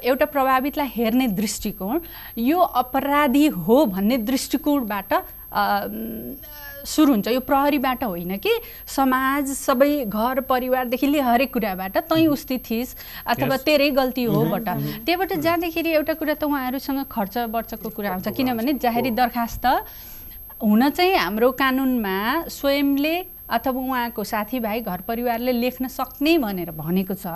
एउटा प्रभावितलाई हेर्ने दृष्टिकोण, यो अपराधी हो भन्ने दृष्टिकोण बाट सुरु हुन्छ। यो प्रहरीबाट होइन कि समाज सबै घर परिवारदेखि लिएर हरेक कुराबाट तैँ उस्ती थिइस् अथवा तेरै गल्ती हो बाट त्यहाँबाट जाँदाखेरि एउटा कुरा त उहाँहरूसँग खर्च वर्चको कुरा आउँछ, किनभने जाहेरी दरखास्त हुन चाहिँ हाम्रो कानुनमा स्वयंले अथवा उहाँको साथीभाइ घर परिवारले लेख्न सक्ने भनेर भनेको छ,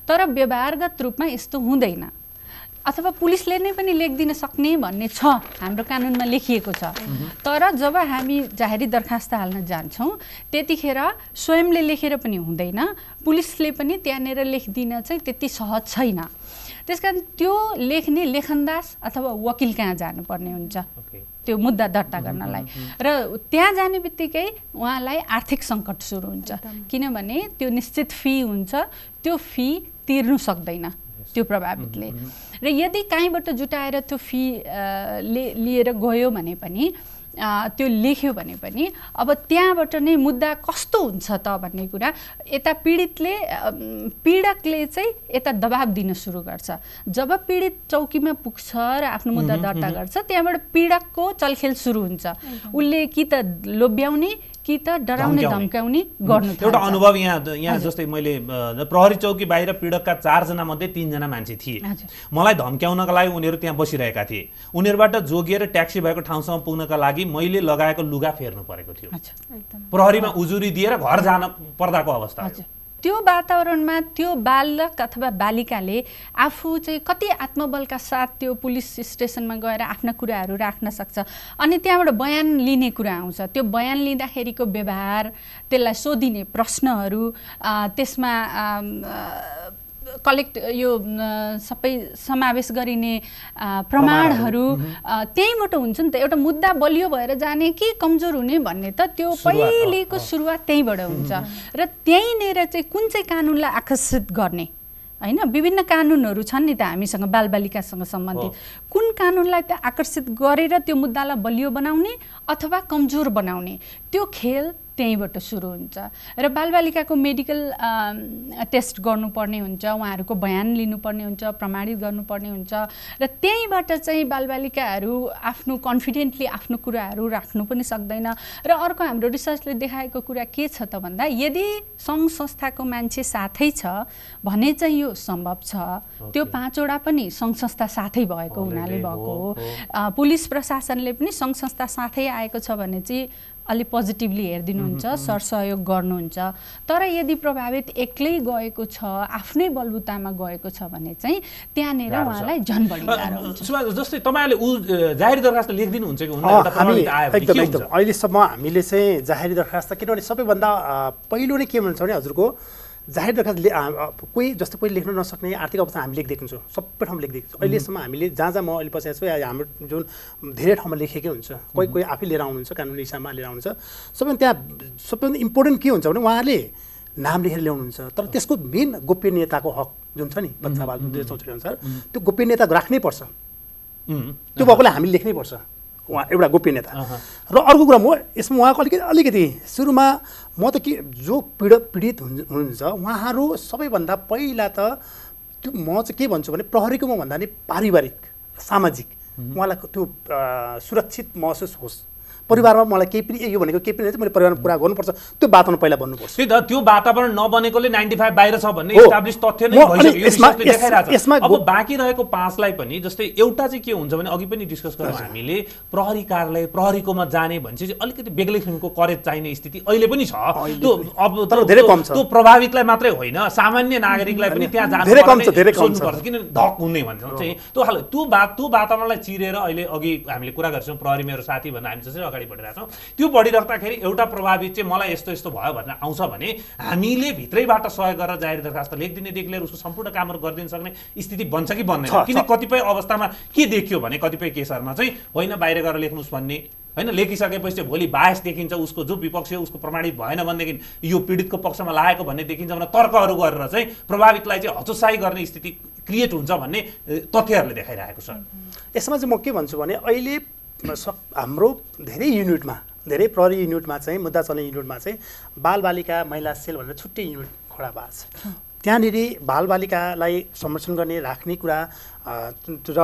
तर व्यवहारगत रूपमा यस्तो हुँदैन, अथवा पुलिसले नै पनि लेखिदिन सक्ने भन्ने छ हाम्रो कानुनमा लेखिएको छ। तर जब हामी जाहेरी दरखास्त हाल्न जान्छौँ त्यतिखेर स्वयंले लेखेर पनि हुँदैन, पुलिसले पनि त्यहाँनिर लेखिदिन चाहिँ त्यति सहज छैन। त्यसकारण त्यो लेख्ने लेखनदास अथवा वकिल कहाँ जानुपर्ने हुन्छ त्यो मुद्दा दर्ता गर्नलाई र त्यहाँ जाने बित्तिकै उहाँलाई आर्थिक सङ्कट सुरु हुन्छ किनभने त्यो निश्चित फी हुन्छ त्यो फी तिर्नु सक्दैन त्यो प्रभावितले र यदि कहीँबाट जुटाएर त्यो फी लिएर गयो भने पनि त्यो लेख्यो भने पनि अब त्यहाँबाट नै मुद्दा कस्तो हुन्छ त भन्ने कुरा यता पीडकले चाहिँ यता दबाब दिन सुरु गर्छ जब पीडित चौकीमा पुग्छ र आफ्नो मुद्दा दर्ता गर्छ त्यहाँबाट पीडकको चलखेल सुरु हुन्छ उसले कि त लोभ्याउने कि त डराउने धम्काउने गर्नु थाल्छ। एउटा अनुभव यहाँ जस्तै मैले प्रहरी चौकी बाहिर पीडकका 4 जना मध्ये 3 जना मान्छे थिए मलाई धम्काउनका लागि उनीहरू त्यहाँ बसिरहेका थिए उनीहरूबाट जोगिएर ट्याक्सी भएको ठाउँसम्म पुग्नका लागि मैले लगाएको लुगा फेर्नु परेको थियो प्रहरीमा उजुरी दिएर घर जान पर्दाको अवस्था त्यो वातावरणमा त्यो बालक अथवा बालिकाले आफू चाहिँ कति आत्मबलका साथ त्यो पुलिस स्टेसनमा गएर आफ्ना कुराहरू राख्न सक्छ अनि त्यहाँबाट बयान लिने कुरा आउँछ त्यो बयान लिँदाखेरिको व्यवहार त्यसलाई सोधिने प्रश्नहरू त्यसमा कलेक्ट यो सबै समावेश गरिने प्रमाणहरू त्यहीँबाट हुन्छ नि त एउटा मुद्दा बलियो भएर जाने कि कमजोर हुने भन्ने त त्यो पहिलेको सुरुवात त्यहीँबाट हुन्छ र त्यहीँनिर चाहिँ कुन चाहिँ कानुनलाई आकर्षित गर्ने हैन विभिन्न कानुनहरू छन् नि त हामीसँग बालबालिकासँग सम्बन्धित कुन कानुनलाई त आकर्षित गरेर त्यो मुद्दालाई बलियो बनाउने अथवा कमजोर बनाउने त्यो खेल त्यहीँबाट सुरु हुन्छ र बालबालिकाको मेडिकल टेस्ट गर्नुपर्ने हुन्छ उहाँहरूको बयान लिनुपर्ने हुन्छ प्रमाणित गर्नुपर्ने हुन्छ र त्यहीँबाट चाहिँ बालबालिकाहरू आफ्नो कन्फिडेन्टली आफ्नो कुराहरू राख्नु पनि सक्दैन र अर्को हाम्रो रिसर्चले देखाएको कुरा के छ त भन्दा यदि सङ्घ संस्थाको मान्छे साथै छ भने चाहिँ यो सम्भव छ त्यो 5 वटा पनि सङ्घ संस्था साथै भएको हुनाले भएको हो पुलिस प्रशासनले पनि सङ्घ संस्था साथै आएको छ भने चाहिँ अलि पोजिटिभली हेरिदिनुहुन्छ सरसहयोग गर्नुहुन्छ तर यदि प्रभावित एक्लै गएको छ आफ्नै बलबुतामा गएको छ भने चाहिँ त्यहाँनिर उहाँलाई झन् बढी गाह्रो हुन्छ जस्तै तपाईहरुले जाहेरी दरखास्त लेखिदिनुहुन्छ कि हुन्न एउटा प्रभावित आयो भने के हुन्छ अहिलेसम्म हामीले चाहिँ जाहेरी दरखास्त किनभने सबैभन्दा पहिलो नै के भन्छ भने हजुरको जाहेर दरखास्त कोही जस्तो कोही लेख्न नसक्ने आर्थिक अवस्था हामी लेखिदिएको हुन्छौँ सबै ठाउँमा लेखिदिएको छौँ अहिलेसम्म हामीले जहाँ म अहिले पछाडि छु हाम्रो जुन धेरै ठाउँमा लेखेकै हुन्छ कोही आफै लिएर आउनुहुन्छ कानुनी हिसाबमा लिएर आउनुहुन्छ सबैभन्दा त्यहाँ सबैभन्दा इम्पोर्टेन्ट के हुन्छ भने उहाँले नाम लेखेर ल्याउनुहुन्छ तर त्यसको मेन गोपनीयताको हक जुन छ नि बच्चा बाल 2064 अनुसार त्यो गोपनीयता राख्नै पर्छ त्यो भएकोले हामी लेख्नै पर्छ उहाँ एउटा गोपनीयता र अर्को कुरा म यसमा उहाँको अलिकति सुरुमा म त के जो पीडित हुनुहुन्छ उहाँहरू सबैभन्दा पहिला त त्यो म चाहिँ के भन्छु भने प्रहरीको म भन्दा नि पारिवारिक सामाजिक उहाँलाई त्यो सुरक्षित महसुस होस् परिवारमा मलाई केही पनि यो भनेको केही पनि मैले परिवारमा कुरा गर्नुपर्छ त्यो वातावरण पहिला बन्नुपर्छ त्यो वातावरण नबनेकोले 95 बाहिर छ भन्ने इस्टाब्लिश तथ्य नै भइसक्यो देखाइरहेछ अब बाँकी रहेको 5 लाई पनि जस्तै एउटा चाहिँ के हुन्छ भने अघि पनि डिस्कस गर्यौं हामीले प्रहरी कार्यालय प्रहरीकोमा जाने भन्छ चाहिँ अलिकति बेग्लै किसिमको करेज चाहिने स्थिति अहिले पनि छ त्यो अब तर धेरै कम छ त्यो प्रभावितलाई मात्रै होइन सामान्य नागरिकलाई पनि त्यहाँ जानु धेरै कम छ धेरै कम पर्छ किन धक हुने भन्छ चाहिँ त्यो वातावरणलाई चिरेर अहिले अघि हामीले कुरा गर्छौं प्रहरी मेरो साथी भन्दा हामी चाहिँ अगाडि बढिरहेछौं त्यो बढिराख्दाखेरि एउटा प्रभावित चाहिँ मलाई यस्तो यस्तो भयो भनेर आउँछ भने हामीले भित्रैबाट सहयोग गरेर जाहेर दरखास्त लेखिदिनेदेखि लिएर उसको सम्पूर्ण कामहरू गरिदिन सक्ने स्थिति बन्छ कि बन्दैन किन कतिपय अवस्थामा के देखियो भने कतिपय केसहरुमा चाहिँ होइन बाहिर गएर लेख्नुस् भन्ने हैन लेखिसकेपछि भोलि बायस देखिन्छ उसको जो विपक्ष हो उसको प्रमाणित भएन भनेदेखि यो पीडितको पक्षमा लागेको भन्ने देखिन्छ भने तर्कहरू गरेर चाहिँ प्रभावितलाई चाहिँ हतोत्साही गर्ने स्थिति क्रिएट हुन्छ भन्ने तथ्यहरूले देखाइरहेको छ यसमा चाहिँ म के भन्छु भने अहिले हाम्रो धेरै युनिटमा धेरै प्रहरी युनिटमा चाहिँ मुद्दा चल्ने युनिटमा चाहिँ बालबालिका महिला सेल भनेर छुट्टै युनिट खडा भएको छ त्यहाँनिर बालबालिकालाई संरक्षण गर्ने राख्ने कुरा र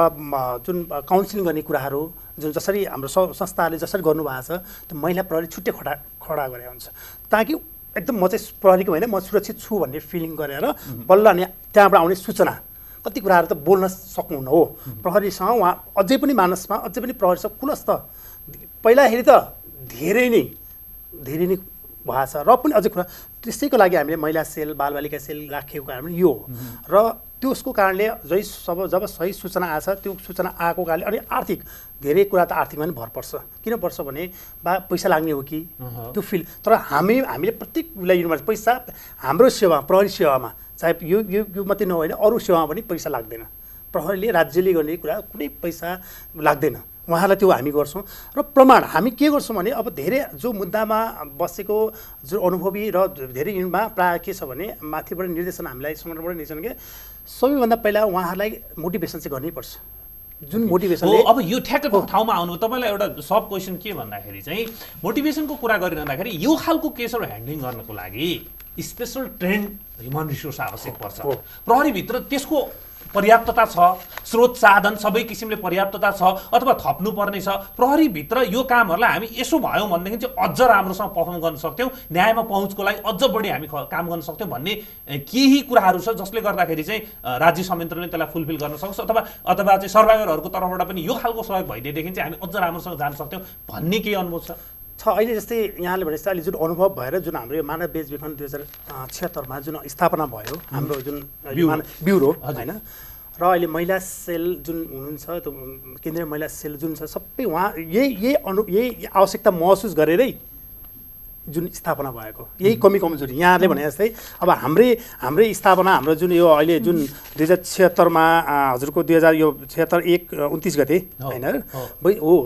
जुन काउन्सिलिङ गर्ने कुराहरू जुन जसरी हाम्रो संस्थाले जसरी गर्नुभएको छ त्यो महिला प्रहरी छुट्टै खडा गरे हुन्छ ताकि एकदम म चाहिँ प्रहरीको होइन म सुरक्षित छु भन्ने फिलिङ गरेर बल्ल अनि त्यहाँबाट आउने सूचना कति कुराहरू त बोल्न सक्नुहुन्न हो प्रहरीसँग उहाँ अझै पनि मानसमा अझै पनि प्रहरीसँग कुलस्त पहिलाखेरि त धेरै नै भएको छ र पनि अझै कुरा त्यसैको लागि हामीले महिला सेल बालबालिका सेल राखेको कारण पनि यो हो र त्यसको कारणले जब सही सूचना आएछ त्यो सूचना आएको कारणले अनि आर्थिक धेरै कुरा त आर्थिकमा पनि भर पर्छ किन पर्छ भने पैसा लाग्ने हो कि त्यो फिल तर हामीले प्रत्येक युनिटमा पैसा हाम्रो सेवा प्रहरी सेवामा चाहे यो मात्रै नभए अरू सेवामा पनि पैसा लाग्दैन प्रहरीले राज्यले गर्ने कुरा कुनै पैसा लाग्दैन, उहाँलाई त्यो हामी गर्छौँ। र प्रमाण हामी के गर्छौँ भने अब धेरै जो मुद्दामा बसेको जो अनुभवी र धेरै युनिटमा प्रायः के छ भने माथिबाट निर्देशन हामीलाई संगठनबाट निर्देशन के सबैभन्दा पहिला उहाँहरूलाई मोटिभेसन चाहिँ गर्नैपर्छ। जुन मोटिभेसनले अब यो ठ्याक्कै ठाउँमा आउनु तपाईँलाई एउटा सब क्वेसन के भन्दाखेरि चाहिँ मोटिभेसनको कुरा गरिरहँदाखेरि यो खालको केसहरू ह्यान्डलिङ गर्नको लागि स्पेसल ट्रेन्ड ह्युमन रिसोर्स आवश्यक पर्छ। प्रहरीभित्र त्यसको पर्याप्तता छ, स्रोत साधन सबै किसिमले पर्याप्तता छ अथवा थप्नुपर्ने छ। प्रहरीभित्र यो कामहरूलाई हामी यसो भयौँ भनेदेखि चाहिँ अझ राम्रोसँग पर्फर्म गर्न सक्थ्यौँ, न्यायमा पहुँचको लागि अझ बढी हामी काम गर्न सक्थ्यौँ भन्ने केही कुराहरू छ जसले गर्दाखेरि चाहिँ राज्य संयन्त्रले त्यसलाई फुलफिल गर्न सक्छ अथवा चाहिँ सर्भाइभरहरूको तर्फबाट पनि यो खालको सहयोग भइदिएदेखि चाहिँ हामी अझ राम्रोसँग जान सक्थ्यौँ भन्ने केही अनुभव छ। अहिले जस्तै यहाँले भने जस्तै अहिले जुन अनुभव भएर जुन हाम्रो यो मानव बेचबिखन 2076मा जुन स्थापना भयो हाम्रो जुन ब्युरो होइन, र अहिले महिला सेल जुन हुनुहुन्छ त्यो केन्द्रीय महिला सेल जुन छ सबै उहाँ यही आवश्यकता महसुस गरेरै जुन स्थापना भएको, यही कमी कमजोरी यहाँले भने जस्तै अब हाम्रै स्थापना हाम्रो जुन यो अहिले जुन 2076मा हजुरको 2076-1-29 गते होइन हो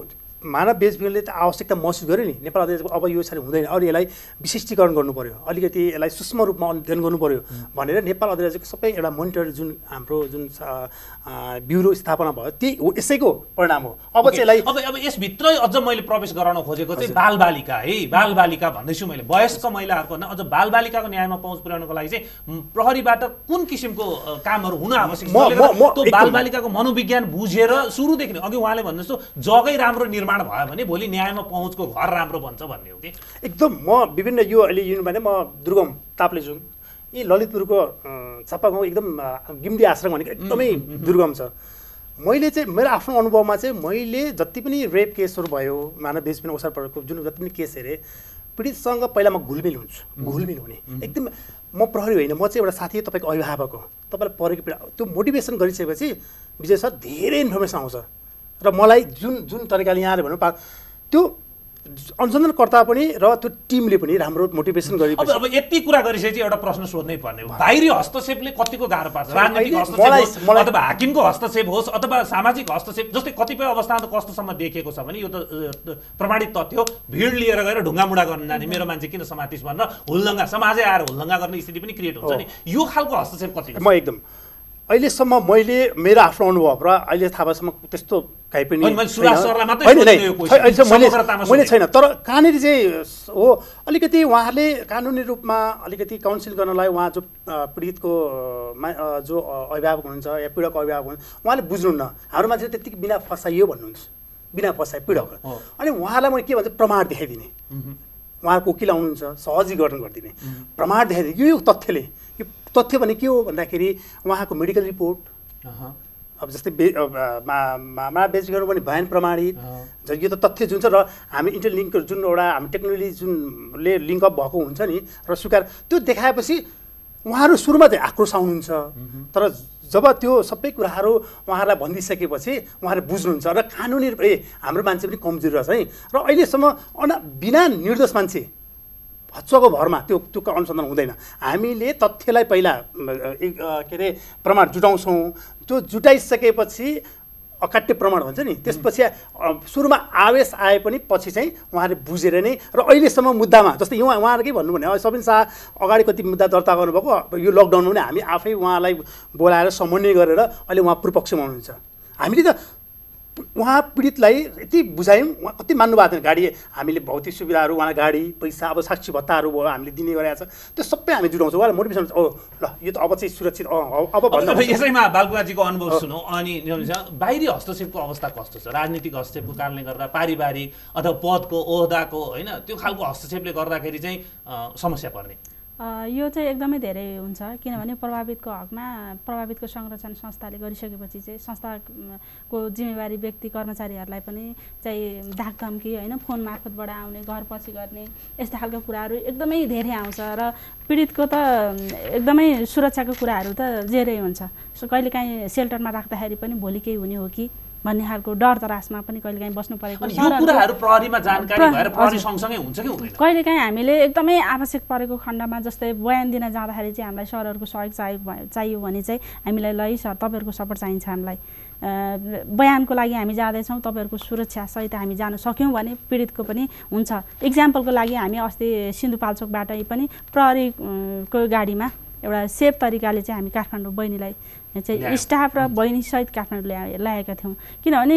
मानव बेचबिखनले त आवश्यकता महसुस गर्यो नि नेपाल अधिराज्यको अब यो यसरी हुँदैन, अरू यसलाई विशिष्टीकरण गर्नु पर्यो, अलिकति यसलाई सूक्ष्म रूपमा अध्ययन गर्नु पर्यो भनेर नेपाल अधिराज्यको सबै एउटा मोनिटर जुन हाम्रो जुन ब्युरो स्थापना भयो त्यही हो, यसैको परिणाम हो। अब चाहिँ अब यसभित्रै अझ मैले प्रवेश गराउन खोजेको चाहिँ बालबालिका है, बालबालिका भन्दैछु मैले, वयस्क महिलाहरूको भन्दा अझ बालबालिकाको न्यायमा पहुँच पुर्याउनको लागि चाहिँ प्रहरीबाट कुन किसिमको कामहरू हुन आवश्यक छ? त्यो बालबालिकाको मनोविज्ञान बुझेर सुरुदेखि नै अघि उहाँले भन्नु जस्तो जगै राम्रो निर्माण भयो भने भोलि न्यायमा पहुँचको घर राम्रो बन्छ भन्ने हो कि एकदम। म विभिन्न यो अहिले युनिटमा म दुर्गम ताप्लेजुङ यी ललितपुरको चापागाउँ एकदम गिम्डी आश्रम भनेको एकदमै दुर्गम छ। मैले चाहिँ मेरो आफ्नो अनुभवमा चाहिँ मैले जति पनि रेप केसहरू भयो मानव बेचबिखन अवसर परेको जुन जति पनि केस हेरेँ पीडितसँग पहिला म घुलमिल हुन्छु, घुलमिल हुने एकदम। म प्रहरी होइन, म चाहिँ एउटा साथी तपाईँको अभिभावक हो, तपाईँलाई परेको पीडा त्यो मोटिभेसन गरिसकेपछि विजय सर धेरै इन्फर्मेसन आउँछ र मलाई जुन तरिकाले यहाँले भन्नु त्यो अनुसन्धानकर्ता पनि र त्यो टिमले पनि राम्रो मोटिभेसन गरे। अब यति कुरा गरिसकेपछि एउटा प्रश्न सोध्नै पर्ने हो, बाहिरी हस्तक्षेपले कतिको गाह्रो पार्छ? राजनीतिक हस्तक्षेप होस् अथवा हाकिमको हस्तक्षेप होस् अथवा सामाजिक हस्तक्षेप, जस्तै कतिपय अवस्थामा त कस्तोसम्म देखिएको छ भने यो त प्रमाणित तथ्य हो, भिड लिएर गएर ढुङ्गामुढा गर्न जाने मेरो मान्छे किन समातिस भनेर हुल्लङ्गा समाजै आएर हुल्लङ्गा गर्ने स्थिति पनि क्रिएट हुन्छ नि, यो खालको हस्तक्षेप कति? म एकदम अहिलेसम्म मैले मेरो आफ्नो अनुभव र अहिले थाहा भएसम्म त्यस्तो काहीँ पनि मैले छैन। तर कहाँनिर चाहिँ हो अलिकति उहाँहरूले कानुनी रूपमा अलिकति काउन्सिल गर्नलाई उहाँ जो पीडितको जो अभिभावक हुनुहुन्छ या पीडकको अभिभावक हुनुहुन्छ उहाँले बुझ्नुहुन्न, हाम्रो मान्छे त्यतिकै बिना फसाइयो भन्नुहुन्छ, बिना फसाइ पीडक। अनि उहाँलाई मैले के भन्छ प्रमाण देखाइदिने, उहाँको वकिल आउनुहुन्छ सहजीकरण गरिदिने, प्रमाण देखाइदिने। यो तथ्यले यो तथ्य भने के हो भन्दाखेरि उहाँको मेडिकल रिपोर्ट, अब जस्तै बेचबिखन पनि भयान प्रमाणित, यो त तथ्य जुन छ र हामी इन्टरलिङ्क जुन एउटा हामी टेक्नोलोजी जुनले लिङ्कअप भएको हुन्छ नि र स्वीकार त्यो देखाएपछि उहाँहरू सुरुमा चाहिँ आक्रोश आउनुहुन्छ, तर जब त्यो सबै कुराहरू उहाँहरूलाई भनिदिइसकेपछि उहाँहरूले बुझ्नुहुन्छ र कानुनी हाम्रो मान्छे पनि कमजोरी रहेछ है। र अहिलेसम्म बिना निर्दोष मान्छे हच्चको भरमा त्यो अनुसन्धान हुँदैन। हामीले तथ्यलाई पहिला के अरे प्रमाण जुटाउँछौँ, त्यो जुटाइसकेपछि अकाट्य प्रमाण भन्छ नि, त्यसपछि सुरुमा आवेश आए पनि पछि चाहिँ उहाँहरूले बुझेर नै र अहिलेसम्म मुद्दामा जस्तै उहाँहरू के भन्नु भने सबिन शाह अगाडि कति मुद्दा दर्ता गर्नुभएको, यो लकडाउनमा पनि हामी आफै उहाँलाई बोलाएर समन्वय गरेर अहिले उहाँ पूर्वपक्षमा हुनुहुन्छ। हामीले त उहाँ पीडितलाई यति बुझायौँ, उहाँ कति मान्नु भएको थिएन। गाडी हामीले भौतिक सुविधाहरू उहाँलाई गाडी पैसा अब साक्षी भत्ताहरू भयो हामीले दिने गरेको छ, त्यो सबै हामी जुटाउँछौँ। उहाँलाई मोटिभेसन ल यो त अब चाहिँ सुरक्षित अब भन्दा यसैमा बालकुमारजीको अनुभव सुनौँ। अनि बाहिरी हस्तक्षेपको अवस्था कस्तो छ? राजनीतिक हस्तक्षेपको कारणले गर्दा पारिवारिक अथवा पदको ओहदाको होइन त्यो खालको हस्तक्षेपले गर्दाखेरि चाहिँ समस्या पर्ने? यो चाहिँ एकदमै धेरै हुन्छ, किनभने प्रभावितको हकमा प्रभावितको संरक्षण संस्थाले गरिसकेपछि चाहिँ संस्थाको जिम्मेवारी व्यक्ति कर्मचारीहरूलाई पनि चाहिँ धाकधम्की होइन फोन मार्फतबाट आउने, घर पछि गर्ने यस्ता खालको कुराहरू एकदमै धेरै आउँछ र पीडितको त एकदमै सुरक्षाको कुराहरू त जेरै हुन्छ। कहिलेकाहीँ सेल्टरमा राख्दाखेरि पनि भोलि केही हुने हो कि भन्ने खालको डर तरासमा पनि कहिलेकाहीँ बस्नु परेको अनि यो कुराहरू प्रहरीमा जानकारी भएर प्रहरी सँगसँगै हुन्छ कि हुँदैन? कहिलेकाहीँ हामीले एकदमै आवश्यक परेको खण्डमा जस्तै बयान दिन जाँदाखेरि चाहिँ हामीलाई सरहरूको सहयोग चाहियो भने चाहिँ हामीलाई ल सर तपाईँहरूको सपोर्ट चाहिन्छ हामीलाई, बयानको लागि हामी जाँदैछौँ, तपाईँहरूको सुरक्षासहित हामी जान सक्यौँ भने पीडितको पनि हुन्छ। इक्जाम्पलको लागि हामी अस्ति सिन्धुपाल्चोकबाट पनि प्रहरीको गाडीमा एउटा सेफ तरिकाले चाहिँ हामी काठमाडौँ बहिनीलाई चाहिँ स्टाफ र बहिनीसहित काठमाडौँ ल्याएका थियौँ। किनभने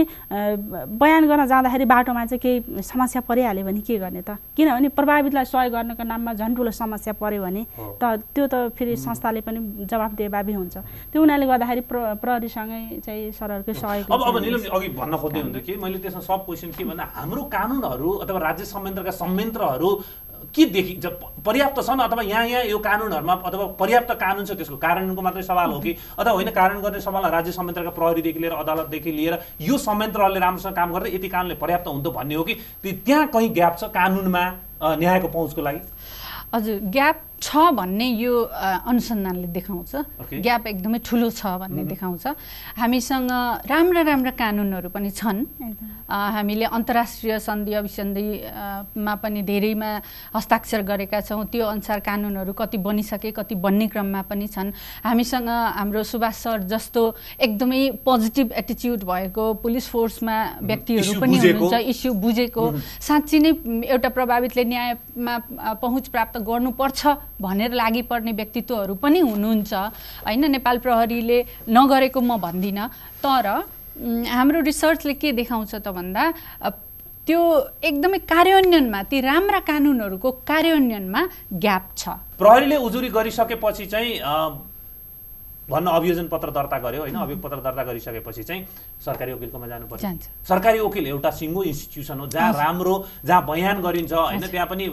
बयान गर्न जाँदाखेरि बाटोमा चाहिँ केही समस्या परिहाल्यो भने के गर्ने त? किनभने प्रभावितलाई सहयोग गर्नको नाममा झन् ठुलो समस्या पऱ्यो भने त त्यो त फेरि संस्थाले पनि जवाफदेही हुन्छ। त्यो हुनाले गर्दाखेरि प्रहरीसँगै चाहिँ सरहरूको सहयोग। अब निलम अघि भन्न खोज्दै हुन्थ्यो कि मैले त्यसमा सब क्वेसन के भन्दा हाम्रो कानुनहरू अथवा राज्य संयन्त्रका संयन्त्रहरू के देखिन्छ, पर्याप्त छन् अथवा यहाँ यो कानुनहरूमा अथवा पर्याप्त कानुन छ त्यसको कार्यान्वयनको मात्रै सवाल हो कि अथवा होइन कार्यान्वयन गर्ने सवाल राज्य संयन्त्रका प्रहरीदेखि लिएर अदालतदेखि लिएर यो संयन्त्रहरूले राम्रोसँग काम गर्दै यति कानुनले पर्याप्त हुन्थ्यो भन्ने हो कि त्यहाँ कहीँ ग्याप छ कानुनमा न्यायको पहुँचको लागि? हजुर, ग्याप छ भन्ने यो अनुसन्धानले देखाउँछ। ग्याप एकदमै ठुलो छ भन्ने देखाउँछ। हामीसँग राम्रा कानुनहरू पनि छन्। हामीले अन्तर्राष्ट्रिय सन्धि अभिसन्धिमा पनि धेरैमा हस्ताक्षर गरेका छौँ। त्यो अनुसार कानुनहरू कति बनिसके, कति बन्ने क्रममा पनि छन्। हामीसँग हाम्रो सुभाष सर जस्तो एकदमै पोजिटिभ एटिच्युड भएको पुलिस फोर्समा व्यक्तिहरू पनि हुनुहुन्छ, इस्यु बुझेको, साँच्ची नै एउटा प्रभावितले न्यायमा पहुँच प्राप्त गर्नुपर्छ भनेर लागि पर्ने व्यक्तित्वहरू पनि हुनुहुन्छ हैन। नेपाल प्रहरीले नगरेको म भन्दिनँ, तर हाम्रो रिसर्चले के देखाउँछ त भन्दा त्यो एकदमै कार्यान्वयनमा, ती राम्रा कानुनहरूको कार्यान्वयनमा ग्याप छ। प्रहरीले उजुरी गरिसकेपछि चाहिँ भन्न अभियोजन पत्र दर्ता गर्यो होइन, अभियोग पत्र दर्ता गरिसकेपछि चाहिँ सरकारी वकिलकोमा जानुपर्छ। सरकारी वकिल एउटा सिङ्गो इन्स्टिट्युसन हो जहाँ राम्रो, जहाँ बयान गरिन्छ होइन, त्यहाँ पनि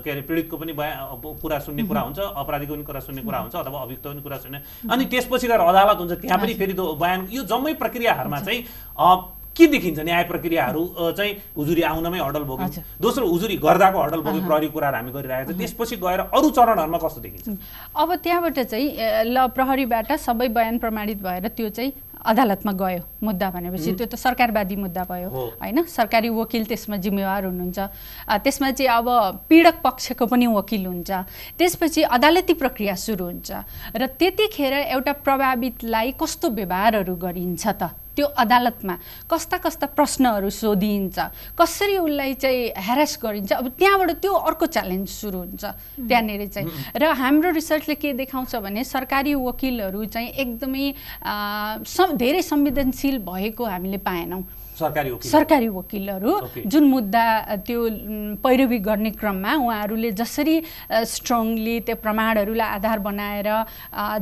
के अरे पीडितको पनि कुरा सुन्ने कुरा हुन्छ, अपराधीको पनि कुरा सुन्ने कुरा हुन्छ अथवा अभियुक्त पनि कुरा सुन्ने, अनि त्यसपछि गएर अदालत हुन्छ, त्यहाँ पनि फेरि बयान, यो जम्मै प्रक्रियाहरूमा चाहिँ के देखिन्छ? न्याय प्रक्रियाहरू चाहिँ उजुरी आउनमै हडल बोक्यो, दोस्रो उजुरी गर्दाको हडल बोक्यो, प्रहरी कुराहरू हामी गरिरहेको छ, त्यसपछि गएर अरू चरणहरूमा कस्तो देखिन्छ? अब त्यहाँबाट चाहिँ ल प्रहरीबाट सबै बयान प्रमाणित भएर त्यो चाहिँ अदालतमा गयो मुद्दा भनेपछि त्यो त सरकारवादी मुद्दा भयो हैन। सरकारी वकिल त्यसमा जिम्मेवार हुनुहुन्छ। त्यसमा चाहिँ अब पीडक पक्षको पनि वकिल हुन्छ। त्यसपछि अदालती प्रक्रिया सुरु हुन्छ र त्यतिखेर एउटा प्रभावितलाई कस्तो व्यवहारहरू गरिन्छ त, त्यो अदालतमा कस्ता प्रश्नहरू सोधिन्छ, कसरी उसलाई चाहिँ ह्यारेस गरिन्छ, अब त्यहाँबाट त्यो अर्को च्यालेन्ज सुरु हुन्छ त्यहाँनिर चाहिँ। र हाम्रो रिसर्चले के देखाउँछ भने सरकारी वकिलहरू चाहिँ एकदमै धेरै संवेदनशील भएको हामीले पाएनौँ। सरकारी वकिलहरू जुन मुद्दा त्यो पैरवी गर्ने क्रममा उहाँहरूले जसरी स्ट्रङली त्यो प्रमाणहरूलाई आधार बनाएर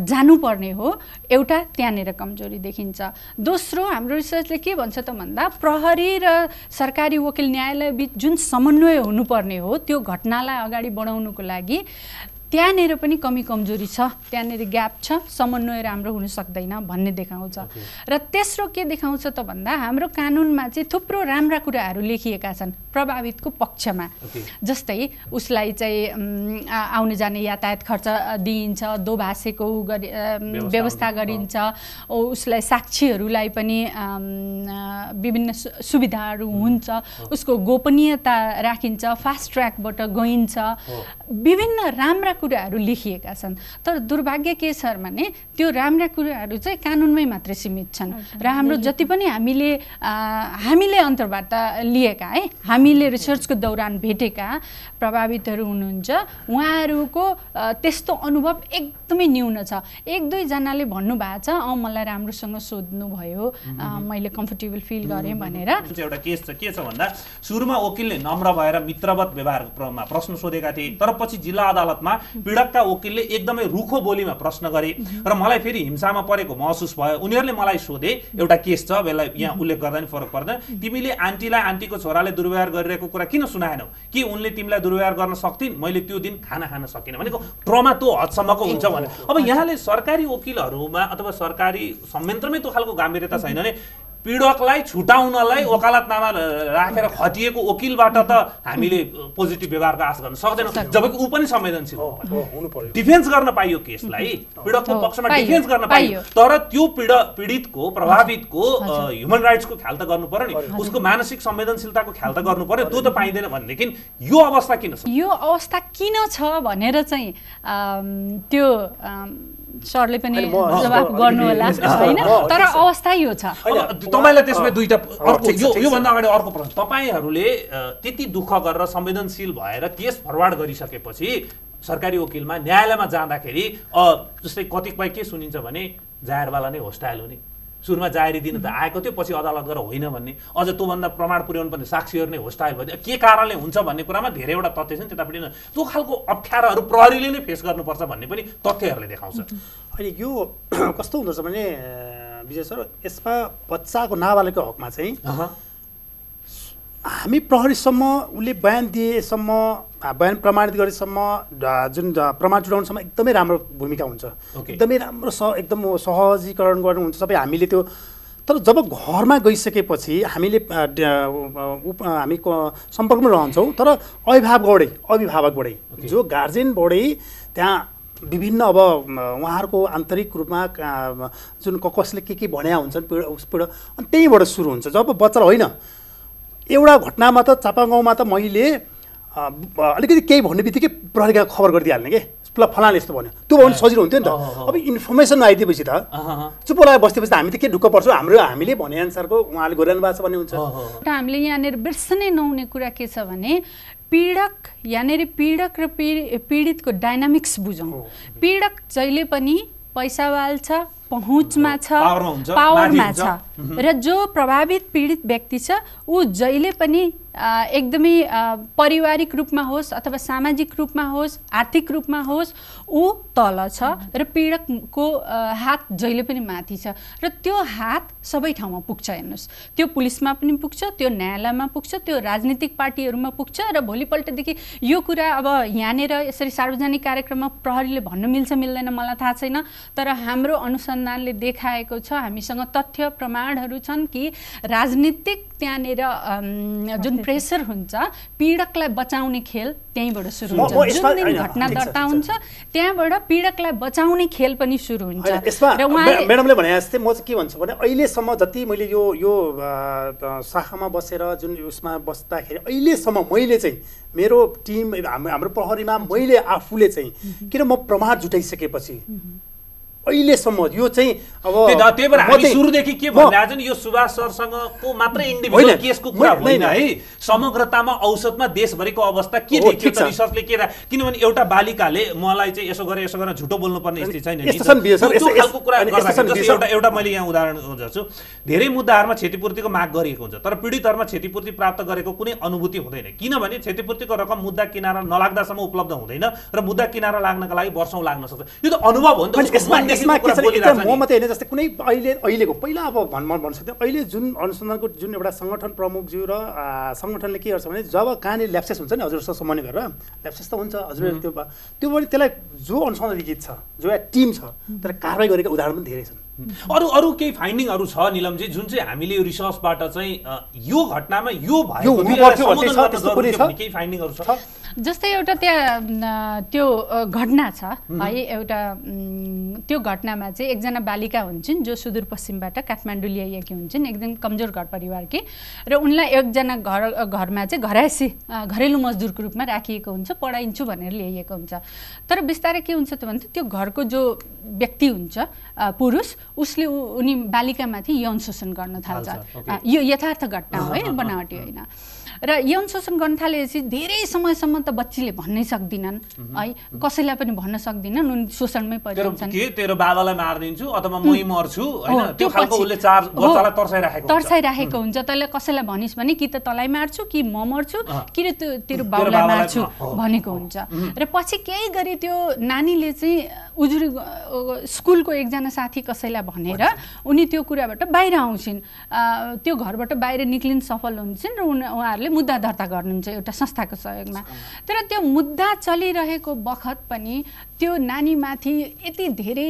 जानुपर्ने हो, एउटा त्यहाँनिर कमजोरी देखिन्छ। दोस्रो हाम्रो रिसर्चले के भन्छ त भन्दा प्रहरी र सरकारी वकिल न्यायालय बिच जुन समन्वय हुनुपर्ने हो त्यो घटनालाई अगाडि बढाउनुको लागि त्यहाँनिर पनि कमी कमजोरी छ, त्यहाँनिर ग्याप छ, समन्वय राम्रो हुन सक्दैन भन्ने देखाउँछ। र तेस्रो के देखाउँछ त भन्दा हाम्रो कानुनमा चाहिँ थुप्रो राम्रा कुराहरू लेखिएका छन् प्रभावितको पक्षमा। जस्तै उसलाई चाहिँ आउने जाने यातायात खर्च दिइन्छ, दोभाषेको व्यवस्था गरिन्छ, उसलाई साक्षीहरूलाई पनि विभिन्न सुविधाहरू हुन्छ, उसको गोपनीयता राखिन्छ, फास्ट ट्र्याकबाट गइन्छ, विभिन्न राम्रा कुराहरू लेखिएका छन्। तर दुर्भाग्य के छ भने त्यो राम्रा कुराहरू चाहिँ कानुनमै मात्रै सीमित छन्। र हाम्रो जति पनि हामीले अन्तर्वार्ता लिएका है, हामीले रिसर्चको दौरान भेटेका प्रभावितहरू हुनुहुन्छ, उहाँहरूको त्यस्तो अनुभव एकदमै न्यून छ। एक दुईजनाले भन्नुभएको छ मलाई राम्रोसँग सोध्नु भयो, मैले कम्फर्टेबल फिल गरेँ भनेर। एउटा केस छ, के छ भन्दा सुरुमा वकिलले नम्र भएर मित्रवत व्यवहारमा प्रश्न सोधेका थिए, तर पछि जिल्ला अदालतमा पीडकका वकिलले एकदमै रुखो बोलीमा प्रश्न गरे र मलाई फेरि हिंसामा परेको महसुस भयो। उनीहरूले मलाई सोधे, एउटा केस छ बेला यहाँ उल्लेख गर्दा नि फरक पर्दैन, तिमीले आन्टीलाई आन्टीको छोराले दुर्व्यवहार गरिरहेको कुरा किन सुनाएनौ? कि उनले तिमीलाई दुर्व्यवहार गर्न सक्थिन्? मैले त्यो दिन खाना खान सकिनँ भनेको ट्रमा त्यो हदसम्मको हुन्छ भने। अब यहाँले सरकारी वकिलहरूमा अथवा सरकारी संयन्त्रमै त्यो खालको गम्भीर्यता छैन भने पीडकलाई छुटाउनलाई वकालतनामा राखेर खटिएको वकिलबाट त हामीले पोजिटिभ व्यवहारको आश गर्न सक्दैनौँ, जबकि ऊ पनि संवेदनशील हुनु पर्यो। डिफेन्स गर्न पाइयो केसलाई, पीडकको पक्षमा डिफेन्स गर्न पाइयो, तर त्यो पीडितको प्रभावितको ह्युमन राइट्सको ख्याल त गर्नु पर्यो नि, उसको मानसिक संवेदनशीलताको ख्याल त गर्नु पर्यो, त्यो त पाइँदैन भनेदेखि यो अवस्था किन छ? यो अवस्था किन छ भनेर चाहिँ त्यो सरले पनि जवाफ गर्नु होला हैन, तर अवस्था यो छ। तपाईलाई त्यसमा दुईटा अर्को यो भन्दा अगाडि अर्को प्रश्न, तपाईहरूले त्यति दुःख गरेर संवेदनशील भएर केस फरवार्ड गरिसकेपछि सरकारी वकिलमा न्यायालयमा जाँदाखेरि जस्तै कतिपय के सुनिन्छ भने जाहेरवाला नै होस्टाइल हुने, सुरुमा जाहेरी दिन त आएको थियो, पछि अदालत गरेर होइन भन्ने, अझ त्योभन्दा प्रमाण पुर्याउनु पर्ने साक्षीहरू नै होस्टाइल भयो, के कारणले हुन्छ भन्ने कुरामा धेरैवटा तथ्य छन्, त्यतापट्टि त्यो खालको अप्ठ्याराहरू प्रहरीले नै फेस गर्नुपर्छ भन्ने पनि तथ्यहरूले देखाउँछ। अहिले यो कस्तो हुँदो रहेछ भने विजय सर, यसमा बच्चाको नाबालिगको हकमा चाहिँ हामी प्रहरीसम्म उसले बयान दिएसम्म, बयान प्रमाणित गरेसम्म, जुन प्रमाण जुटाउनुसम्म एकदमै राम्रो भूमिका हुन्छ, एकदमै राम्रो एकदम सहजीकरण गर्नुहुन्छ सबै हामीले त्यो। तर जब घरमा गइसकेपछि हामीले हामी सम्पर्कमा रहन्छौँ, तर अभिभावकबाटै जो गार्जेनबाटै त्यहाँ विभिन्न अब उहाँहरूको आन्तरिक रूपमा जुन कसले के भन्या हुन्छन् पीडा, अनि त्यहीँबाट सुरु हुन्छ। जब बच्चा होइन, एउटा घटनामा त चापागाउँमा त मैले अलिकति केही भन्ने बित्तिकै प्रहरीका खबर गरिदिइहाल्ने के, फलाना यस्तो भन्यो, त्यो भने सजिलो हुन्थ्यो नि त। अब इन्फर्मेसन आइदिएपछि त चुप लगाएर बस्दिएपछि त हामी त के ढुक्क पर्छौँ, हामीले भनेअनुसारको उहाँले गरिरहनु भएको छ भन्ने हुन्छ। हामीले यहाँनिर बिर्सनै नहुने कुरा के छ भने पीडक यहाँनिर पीडक र पीडितको डाइनामिक्स बुझौँ। पीडक जहिले पनि पैसावाल छ, पहुँचमा छ, पावरमा छ, र जो प्रभावित पीडित व्यक्ति छ ऊ जहिले पनि एकदमै पारिवारिक रूपमा होस् अथवा सामाजिक रूपमा होस्, आर्थिक रूपमा होस्, ऊ तल छ र पीडकको हात जहिले पनि माथि छ, र त्यो हात सबै ठाउँमा पुग्छ। हेर्नुहोस्, त्यो पुलिसमा पनि पुग्छ, त्यो न्यायालयमा पुग्छ, त्यो राजनीतिक पार्टीहरूमा पुग्छ, र भोलिपल्टदेखि यो कुरा अब यहाँनिर यसरी सार्वजनिक कार्यक्रममा प्रहरीले भन्न मिल्छ मिल्दैन मलाई थाहा छैन, तर हाम्रो अनुसन्धानले देखाएको छ, हामीसँग तथ्य प्रमाणहरू छन् कि राजनीतिक त्यहाँनिर जुन प्रेसर हुन्छ, पीडकलाई बचाउने खेल त्यहीँबाट सुरु हुन्छ। जुन दिन घटना दर्ता हुन्छ त्यहाँबाट पीडकलाई बचाउने खेल पनि सुरु हुन्छ। र म्याडमले भने जस्तै म चाहिँ के भन्छु भने अहिलेसम्म जति मैले यो शाखामा बसेर जुन उसमा बस्दाखेरि अहिलेसम्म मैले चाहिँ मेरो टिम हाम्रो प्रहरीमा मैले आफूले चाहिँ किन म प्रमाण जुटाइसकेपछि अहिलेसम्म यो चाहिँ अब त्यही भएर हामी सुरुदेखि के भनिरहेको छ नि, यो सुभाष सरसँगको मात्रै इन्डिभिजुअल केसको कुरा होइन है, समग्रतामा औसतमा देशभरिको अवस्था के देखियो त रिसर्चले के, किनभने एउटा बालिकाले मलाई चाहिँ यसो गरेर झुटो बोल्नुपर्ने स्थिति छैन नि, त्यो खालको कुरा गर्दाखेरि एउटा मैले यहाँ उदाहरण गर्छु, धेरै मुद्दाहरूमा क्षतिपूर्तिको माग गरिएको हुन्छ, तर पीडितहरूमा क्षतिपूर्ति प्राप्त गरेको कुनै अनुभूति हुँदैन, किनभने क्षतिपूर्तिको रकम मुद्दा किनारा नलाग्दासम्म उपलब्ध हुँदैन र मुद्दा किनारा लाग्नका लागि वर्षौँ लाग्न सक्छ। यो त अनुभव हो नि त। यसमा के छ म मात्रै होइन, जस्तै कुनै अहिलेको पहिला अब भन्न सक्दैन, अहिले जुन अनुसन्धानको जुन एउटा सङ्गठन प्रमुखज्यू र सङ्गठनले के गर्छ भने जब कहाँनिर ल्याप्सेस हुन्छ नि हजुरसँग समन्वय गरेर ल्याप्सेस त हुन्छ हजुर, त्यो पनि त्यसलाई जो अनुसन्धान लिखित छ, जो टिम छ, तर कारवाही गरेका उदाहरण पनि धेरै छन्। अरू केही फाइन्डिङहरू छ निलमजी, जुन चाहिँ हामीले यो रिसर्चबाट चाहिँ यो घटनामा यो केही फाइन्डिङहरू छ? जस्तै एउटा त्यहाँ त्यो घटना छ है, एउटा त्यो घटनामा चाहिँ एकजना बालिका हुन्छन् जो सुदूरपश्चिमबाट काठमाडौँ ल्याइएकी हुन्छन्, एकदम कमजोर घर परिवारकी, र उनलाई एकजना घरमा चाहिँ घरेलु मजदुरको रूपमा राखिएको हुन्छ, पढाइन्छु भनेर ल्याइएको हुन्छ। तर बिस्तारै के हुन्छ त भन्दा त्यो घरको जो व्यक्ति हुन्छ पुरुष, उसले उनी बालिकामाथि यौन शोषण गर्न थाल्छ। यो यथार्थ घटना हो है, बनावटी होइन। र यौन शोषण गर्न थालेपछि धेरै समयसम्म त बच्चीले भन्नै सक्दिनन् है, कसैलाई पनि भन्न सक्दिनन्, उनी शोषणमै परिन्छन्। के तेरो बाबालाई मार्दिन्छु अथवा मै मर्छु हैन, त्यो खालको उसले चार बच्चालाई तर्साइराखेको हुन्छ। तैले कसैलाई भनिस् भने कि त तँलाई मार्छु कि म मर्छु कि तेरो बाउलाई मार्छु भनेको हुन्छ। र पछि केही गरी त्यो नानीले चाहिँ उजुरी स्कुलको एकजना साथी कसैलाई भनेर उनी त्यो कुराबाट बाहिर आउँछिन्, त्यो घरबाट बाहिर निक्लिन सफल हुन्छन् र उहाँहरूले मुद्दा दर्ता गर्नुहुन्छ एउटा संस्थाको सहयोगमा। तर त्यो मुद्दा चलिरहेको बखत पनि त्यो नानीमाथि यति धेरै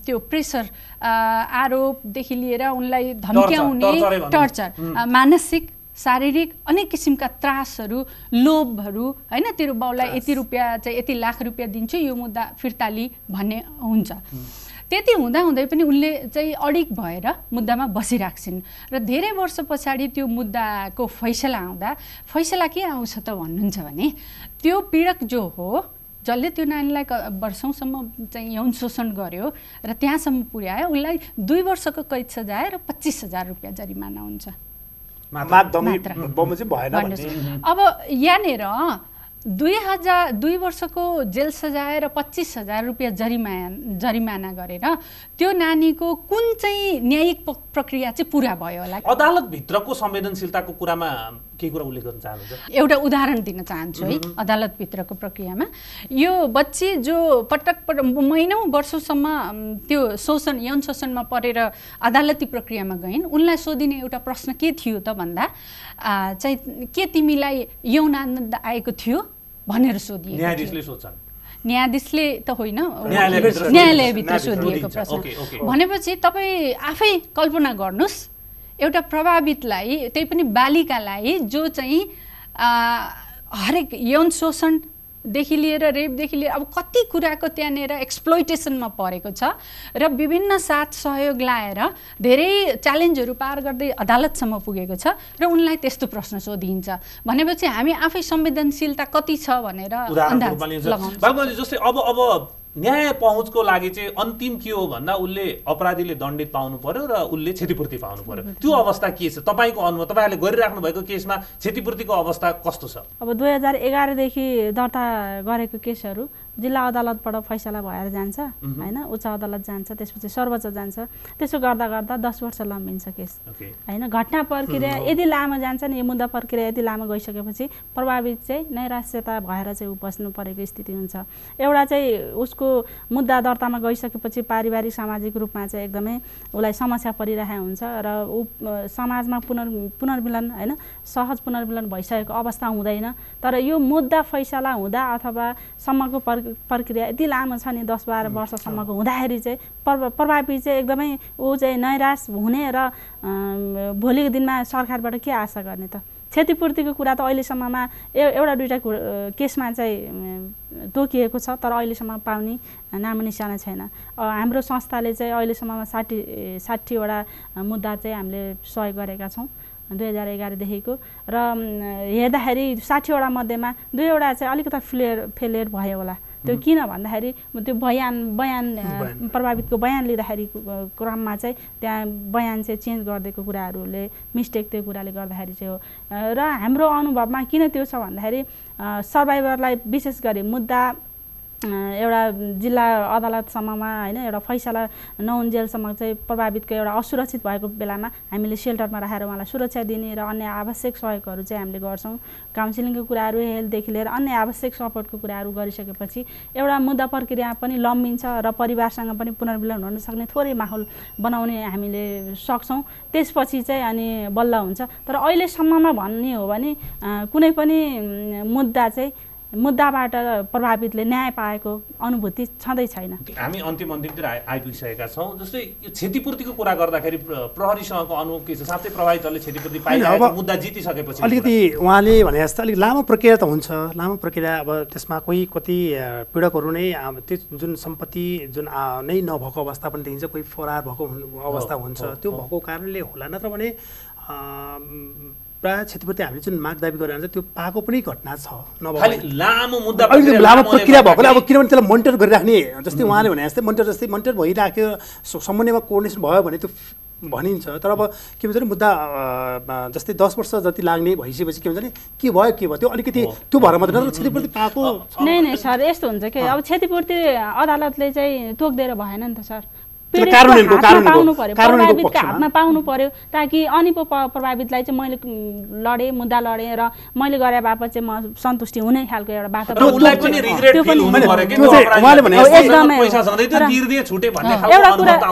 त्यो प्रेसर, आरोपदेखि लिएर उनलाई धम्क्याउने, टर्चर, मानसिक शारीरिक अनेक किसिमका त्रासहरू, लोभहरू, होइन, तेरो बाउलाई यति रुपियाँ चाहिँ यति लाख रुपियाँ दिन्छु, यो मुद्दा फिर्ता लि भन्ने हुन्छ। त्यति हुँदाहुँदै पनि उनले चाहिँ अडिग भएर मुद्दामा बसिराख्छिन् र धेरै वर्ष पछाडि त्यो मुद्दाको फैसला आउँदा फैसला के आउँछ त भन्नुहुन्छ भने त्यो पीडक जो हो, जसले त्यो नानीलाई वर्षौँसम्म चाहिँ यौन शोषण गर्यो र त्यहाँसम्म पुर्यायो, उसलाई 2 वर्षको कैद सजाय र 25,000 रुपियाँ जरिमाना हुन्छ। अब यहाँनिर 2 वर्षको जेल सजाय र 25,000 रुपियाँ जरिमाना गरेर त्यो नानीको कुन चाहिँ न्यायिक प्रक्रिया चाहिँ पुरा भयो होला? अदालतभित्रको संवेदनशीलताको कुरामा के कुरा उल्लेख गर्न चाहनुहुन्छ? एउटा उदाहरण दिन चाहन्छु है। अदालतभित्रको प्रक्रियामा यो बच्ची जो महिनौँ वर्षसम्म त्यो यौन शोषणमा परेर अदालती प्रक्रियामा गइन्, उनलाई सोधिने एउटा प्रश्न के थियो त भन्दा चाहिँ के तिमीलाई यौन आनन्द आएको थियो भनेर सोधिएको। न्यायाधीशले सोध्छन्? न्यायाधीशले त होइन, न्यायालयभित्र सोधिएको प्रश्न। भनेपछि तपाईँ आफै कल्पना गर्नुहोस्, एउटा प्रभावितलाई, त्यही पनि बालिकालाई जो चाहिँ हरेक यौन शोषणदेखि लिएर रेपदेखि लिएर अब कति कुराको त्यहाँनिर एक्सप्लोइटेसनमा परेको छ र विभिन्न साथ सहयोग लाएर धेरै च्यालेन्जहरू पार गर्दै अदालतसम्म पुगेको छ र उनलाई त्यस्तो प्रश्न सोधिन्छ भनेपछि हामी आफै संवेदनशीलता कति छ भनेर अन्दाज लगाउँछौँ। जस्तै अब न्याय पहुँचको लागि चाहिँ अन्तिम के हो भन्दा उसले अपराधीले दण्डित पाउनु पर्यो र उसले क्षतिपूर्ति पाउनु पर्यो। त्यो अवस्था के छ तपाईँको अनुभव? तपाईँहरूले गरिराख्नु भएको केसमा क्षतिपूर्तिको अवस्था कस्तो छ? अब 2011 देखि दर्ता गरेको केसहरू जिल्ला अदालतबाट फैसला भएर जान्छ, होइन, उच्च अदालत जान्छ, त्यसपछि सर्वोच्च जान्छ। त्यसो गर्दा गर्दा 10 वर्ष लम्बिन्छ केस, होइन। घटना प्रक्रिया यदि लामो जान्छ नि, यो मुद्दा प्रक्रिया यदि लामो गइसकेपछि प्रभावित चाहिँ नैराश्यता भएर चाहिँ बस्नु परेको स्थिति हुन्छ। एउटा चाहिँ उसको मुद्दा दर्तामा गइसकेपछि पारिवारिक सामाजिक रूपमा चाहिँ एकदमै उसलाई समस्या परिरहेको हुन्छ र ऊ समाजमा पुनर्मिलन, होइन, सहज पुनर्मिलन भइसकेको अवस्था हुँदैन। तर यो मुद्दा फैसला हुँदा अथवा सम्मको प्रक्रिया यति लामो छ नि, 10-12 वर्षसम्मको हुँदाखेरि चाहिँ प्रभावित चाहिँ एकदमै ऊ चाहिँ नैराश हुने र भोलिको दिनमा सरकारबाट के आशा गर्ने त? क्षतिपूर्तिको कुरा त अहिलेसम्ममा एउटा दुईवटा केसमा चाहिँ तोकिएको छ, तर अहिलेसम्म पाउने नामनिशाना छैन। हाम्रो संस्थाले चाहिँ अहिलेसम्ममा 60वटा मुद्दा चाहिँ हामीले सहयोग गरेका छौँ 2011देखिको र हेर्दाखेरि 60वटा मध्येमा 2वटा चाहिँ अलिकति फेलियर भयो होला। त्यो किन भन्दाखेरि त्यो बयान प्रभावितको बयान लिँदाखेरि क्रममा चाहिँ त्यहाँ बयान चाहिँ चेन्ज गरिदिएको कुराहरूले मिस्टेक त्यो कुराले गर्दाखेरि चाहिँ हो। र हाम्रो अनुभवमा किन त्यो छ भन्दाखेरि सर्भाइभरलाई विशेष गरी मुद्दा एउटा जिल्ला अदालतसम्ममा, होइन, एउटा फैसला नहुन्जेलसम्म चाहिँ प्रभावितको एउटा असुरक्षित भएको बेलामा हामीले सेल्टरमा राखेर उहाँलाई सुरक्षा दिने र अन्य आवश्यक सहयोगहरू चाहिँ हामीले गर्छौँ। काउन्सिलिङको कुराहरू, हेल्थदेखि लिएर अन्य आवश्यक सपोर्टको कुराहरू गरिसकेपछि एउटा मुद्दा प्रक्रिया पनि लम्बिन्छ र परिवारसँग पनि पुनर्मिलन हुन सक्ने थोरै माहौल बनाउने हामीले सक्छौँ। त्यसपछि चाहिँ अनि बल्ल हुन्छ। तर अहिलेसम्ममा भन्ने हो भने कुनै पनि मुद्दाबाट प्रभावितले न्याय पाएको अनुभूति छँदै छैन। हामी अन्तिमतिर आइपुगिसकेका छौँ। जस्तै यो क्षतिपूर्तिको कुरा गर्दाखेरि प्रहरीसँगको अनुभव के छ? साँच्चै प्रभावितहरूले क्षतिपूर्ति पाइरहेको छ मुद्दा जितिसकेपछि? अलिकति उहाँले भने जस्तो अलिक लामो प्रक्रिया त हुन्छ। लामो प्रक्रिया अब त्यसमा कति पीडकहरू नै त्यो जुन सम्पत्ति जुन नै नभएको अवस्था पनि देखिन्छ, कोही फरार भएको अवस्था हुन्छ। त्यो भएको कारणले होला, नत्र भने प्रायः क्षतिपूर्ति हामीले जुन माग दाबी गरिरहन्छ त्यो पाएको पनि घटना छ। लामो मुद्दा लामो प्रक्रिया भएकोले अब किनभने त्यसलाई मोनिटर गरिराख्ने, जस्तै उहाँले भने जस्तै मोनिटर भइराख्यो, समन्वयमा कोअर्डिनेसन भयो भने त्यो भनिन्छ। तर अब के भन्छ भने मुद्दा जस्तै 10 वर्ष जति लाग्ने भइसकेपछि के भन्छ भने के भयो त्यो अलिकति त्यो भएर मात्रै नत्र क्षतिपूर्ति पाएको नै सर। यस्तो हुन्छ कि अब क्षतिपूर्ति अदालतले चाहिँ तोक्दिएर भएन नि त सर। पाउनु पर्यो, प्रभावितका हातमा पाउनु पर्यो, ताकि अनि पो प्रभावितलाई चाहिँ मैले लडेँ, मुद्दा लडेँ र मैले गरे बापत चाहिँ म सन्तुष्टि हुने खालको एउटा बाटो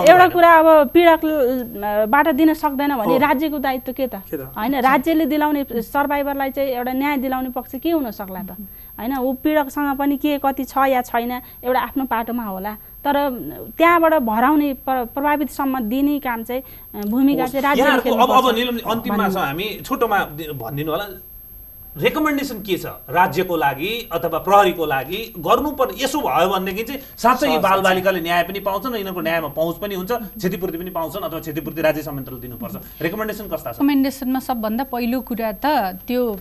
एउटा कुरा अब पीडकबाट दिन सक्दैन भने राज्यको दायित्व के त होइन? राज्यले दिलाउने सर्भाइभरलाई चाहिँ एउटा न्याय दिलाउने पक्ष के हुन सक्ला त होइन? ऊ पीडकसँग पनि के कति छ या छैन एउटा आफ्नो पाटोमा होला, तर त्यहाँबाट भराउने प्रभावितसम्म दिने काम चाहिँ भूमिका चाहिँ राज्यले खेल्नु पर्छ। अब निलम अन्तिममा छ, हामी छोटोमा भनिदिनु होला रेकमेन्डेसन के छ राज्यको लागि अथवा प्रहरीको लागि गर्नुपर्ने? यसो भयो भनेदेखि चाहिँ साँच्चै यी बालबालिकाले न्याय पनि पाउँछन्, यिनीहरूको न्यायमा पहुँच पनि हुन्छ, क्षतिपूर्ति पनि पाउँछन् अथवा क्षतिपूर्ति राज्य संयन्त्रले दिनुपर्छ? रेकमेन्डेसन कस्ता छ? रेकमेन्डेसनमा सबभन्दा पहिलो कुरा त त्यो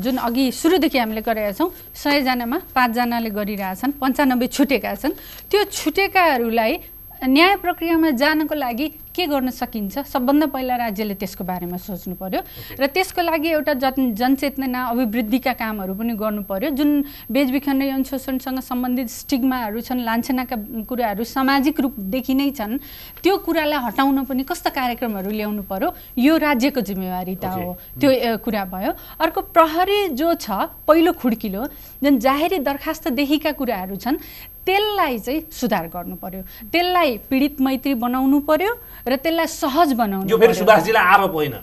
जुन अघि सुरुदेखि हामीले गरेका छौँ 100 जनामा 5 जनाले गरिरहेछन्, 95 छुटेका छन्। त्यो छुटेकाहरूलाई न्याय प्रक्रियामा जानको लागि के गर्न सकिन्छ सबभन्दा पहिला राज्यले त्यसको बारेमा सोच्नु पर्यो र त्यसको लागि एउटा जनचेतना अभिवृद्धिका कामहरू पनि गर्नु पर्यो। जुन बेचबिखन र यौन शोषणसँग सम्बन्धित स्टिग्माहरू छन्, लान्छनाका कुराहरू सामाजिक रूपदेखि नै छन्, त्यो कुरालाई हटाउन पनि कस्ता कार्यक्रमहरू ल्याउनु पर्यो, यो राज्यको जिम्मेवारी त हो। त्यो कुरा भयो। अर्को प्रहरी जो छ पहिलो खुड्किलो जुन जाहेरी दरखास्तदेखिका कुराहरू छन् त्यसलाई चाहिँ सुधार गर्नु पर्यो, त्यसलाई पीडित मैत्री बनाउनु पर्यो र त्यसलाई सहज बनाउनु। यो फेरि सुभाषजीलाई आरोप होइन,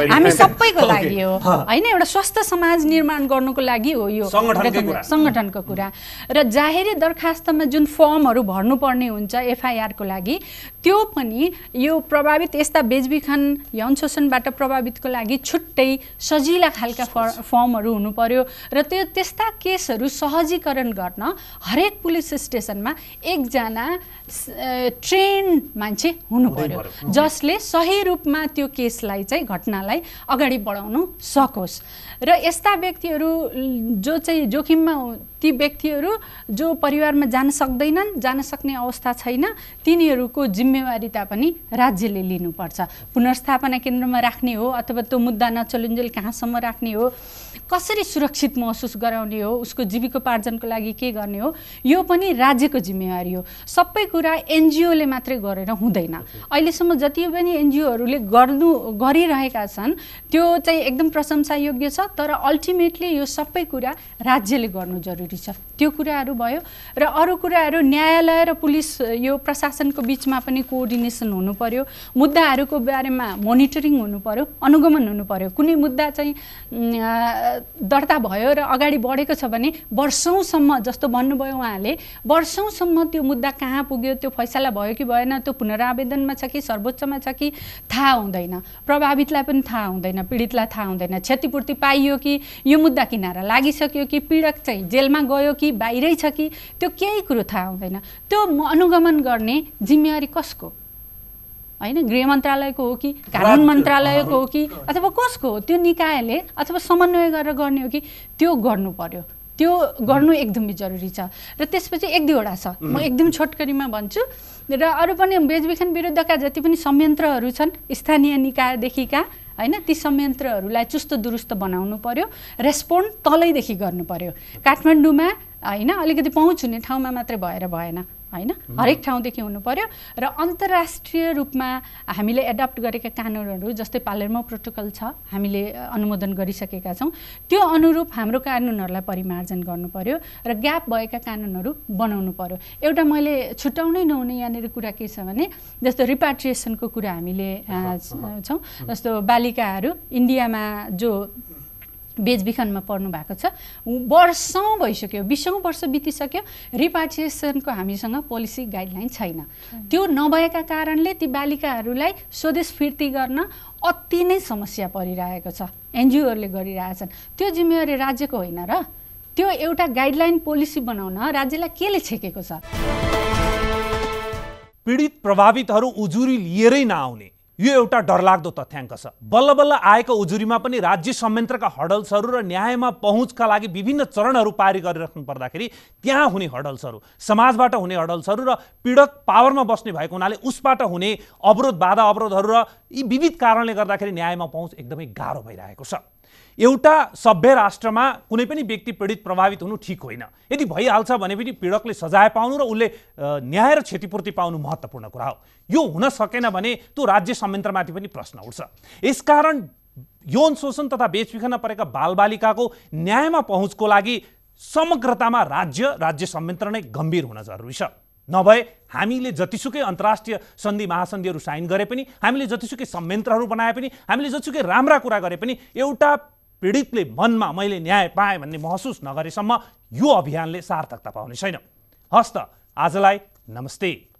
हामी सबैको लागि हो होइन, एउटा स्वस्थ समाज निर्माण गर्नुको लागि हो यो संगठनको कुरा। र जाहेरी दरखास्तमा जुन फर्महरू भर्नुपर्ने हुन्छ एफआइआरको लागि त्यो पनि यो प्रभावित यस्ता बेचबिखन यौन शोषणबाट प्रभावितको लागि छुट्टै सजिला खालका फर्महरू हुनु पर्यो र त्यो त्यस्ता केसहरू सहजीकरण गर्न हरेक पुलिस स्टेसनमा एकजना ट्रेन मान्छे हुनु पर्यो जसले सही रूपमा त्यो केसलाई चाहिँ घटनालाई अगाडि बढाउन सकोस्। र यस्ता व्यक्तिहरू जो चाहिँ जोखिममा ती व्यक्तिहरू जो परिवारमा जान सक्दैनन्, जान सक्ने अवस्था छैन, तिनीहरूको जिम्मेवारीता पनि राज्यले लिनुपर्छ। पुनर्स्थापना केन्द्रमा राख्ने हो अथवा त्यो मुद्दा नचलुन्जेल कहाँसम्म राख्ने हो, कसरी सुरक्षित महसुस गराउने हो, उसको जीविकोपार्जनको लागि के गर्ने हो, यो पनि राज्यको जिम्मेवारी हो। सबै कुरा एनजिओले मात्रै गरेर हुँदैन। अहिलेसम्म जति पनि एनजिओहरूले गरिरहेका छन् त्यो चाहिँ एकदम प्रशंसायोग्य छ, तर अल्टिमेटली यो सबै कुरा राज्यले गर्नु जरुरी छ। त्यो कुराहरू भयो। र अरू कुराहरू न्यायालय र पुलिस यो प्रशासनको बिचमा पनि कोअर्डिनेसन हुनु पर्यो, मुद्दाहरूको बारेमा मोनिटरिङ हुनु पर्यो, अनुगमन हुनु पर्यो। कुनै मुद्दा चाहिँ दर्ता भयो र अगाडि बढेको छ भने वर्षौँसम्म, जस्तो भन्नुभयो उहाँले, वर्षौँसम्म त्यो मुद्दा कहाँ पुग्यो, त्यो फैसला भयो कि भएन, त्यो पुनरावेदनमा छ कि सर्वोच्चमा छ कि थाहा हुँदैन, प्रभावितलाई पनि थाहा हुँदैन, पीडितलाई थाहा हुँदैन, क्षतिपूर्ति पाइयो कि यो मुद्दा किनारा लागिसक्यो कि पीडक चाहिँ जेलमा गयो कि बाहिरै छ कि त्यो केही कुरो थाहा हुँदैन। त्यो अनुगमन गर्ने जिम्मेवारी कसको होइन? गृह मन्त्रालयको हो कि कानुन मन्त्रालयको हो कि अथवा कसको हो? त्यो निकायले अथवा समन्वय गरेर गर्ने हो कि त्यो गर्नु पर्यो। त्यो गर्नु एकदमै जरुरी छ। र त्यसपछि एक दुईवटा छ, म एकदम छोटकरीमा भन्छु। र अरू पनि बेचबिखन विरुद्धका जति पनि संयन्त्रहरू छन् स्थानीय निकायदेखिका होइन, ती संयन्त्रहरूलाई चुस्त दुरुस्त बनाउनु पर्यो, रेस्पोन्ड तलैदेखि गर्नु पर्यो। काठमाडौँमा होइन अलिकति पहुँच हुने ठाउँमा मात्रै भएर भएन होइन, हरेक ठाउँदेखि हुनु पर्यो। र अन्तर्राष्ट्रिय रूपमा हामीले एडप्ट गरेका कानुनहरू जस्तै पालेर्मो प्रोटोकल छ, हामीले अनुमोदन गरिसकेका छौँ, त्यो अनुरूप हाम्रो कानुनहरूलाई परिमार्जन गर्नु पर्यो र ग्याप भएका कानुनहरू बनाउनु पर्यो। एउटा मैले छुट्याउनै नहुने यहाँनिर कुरा के छ भने जस्तो रिपाट्रिएसनको कुरा हामीले छौँ। जस्तो बालिकाहरू इन्डियामा जो बेचबिखनमा पर्नु भएको छ, वर्षौँ भइसक्यो, 20औं वर्ष बितिसक्यो, रिपाट्रिएसनको हामीसँग पोलिसी गाइडलाइन छैन। त्यो नभएका कारणले ती बालिकाहरूलाई स्वदेश फिर्ती गर्न अति नै समस्या परिरहेको छ, एनजिओहरूले गरिरहेछन्। त्यो जिम्मेवारी राज्यको होइन र? त्यो एउटा गाइडलाइन पोलिसी बनाउन राज्यलाई केले छेकेको छ? पीडित प्रभावितहरू उजुरी लिएरै नआउने यो एउटा डरलाग्दो तथ्याङ्क छ। बल्ल बल्ल आएको उजुरीमा पनि राज्य संयन्त्रका हडल्सहरू र न्यायमा पहुँचका लागि विभिन्न चरणहरू पारी गरिराख्नु पर्दाखेरि त्यहाँ हुने हडल्सहरू, समाजबाट हुने हडल्सहरू र पीडक पावरमा बस्ने भएको हुनाले उसबाट हुने अवरोध, बाधा अवरोधहरू र यी विविध कारणले गर्दाखेरि न्यायमा पहुँच एकदमै गाह्रो भइरहेको छ। एउटा सभ्य राष्ट्रमा कुनै पनि व्यक्ति पीडित प्रभावित हुनु ठिक होइन। यदि भइहाल्छ भने पनि पीडकले सजाय पाउनु र उसले न्याय र क्षतिपूर्ति पाउनु महत्त्वपूर्ण कुरा हो। यो हुन सकेन भने त्यो राज्य संयन्त्रमाथि पनि प्रश्न उठ्छ। यसकारण यौन शोषण तथा बेचबिखनमा परेका बालबालिकाको न्यायमा पहुँचको लागि समग्रतामा राज्य संयन्त्र नै गम्भीर हुन जरुरी छ। नभए हामीले जतिसुकै अन्तर्राष्ट्रिय सन्धि महासन्धिहरू साइन गरे पनि, हामीले जतिसुकै संयन्त्रहरू बनाए पनि, हामीले जतिसुकै राम्रा कुरा गरे पनि एउटा पीडितले मनमा मैले न्याय पाएँ भन्ने महसुस नगरेसम्म यो अभियानले सार्थकता पाउने छैन। हस्त आजलाई नमस्ते।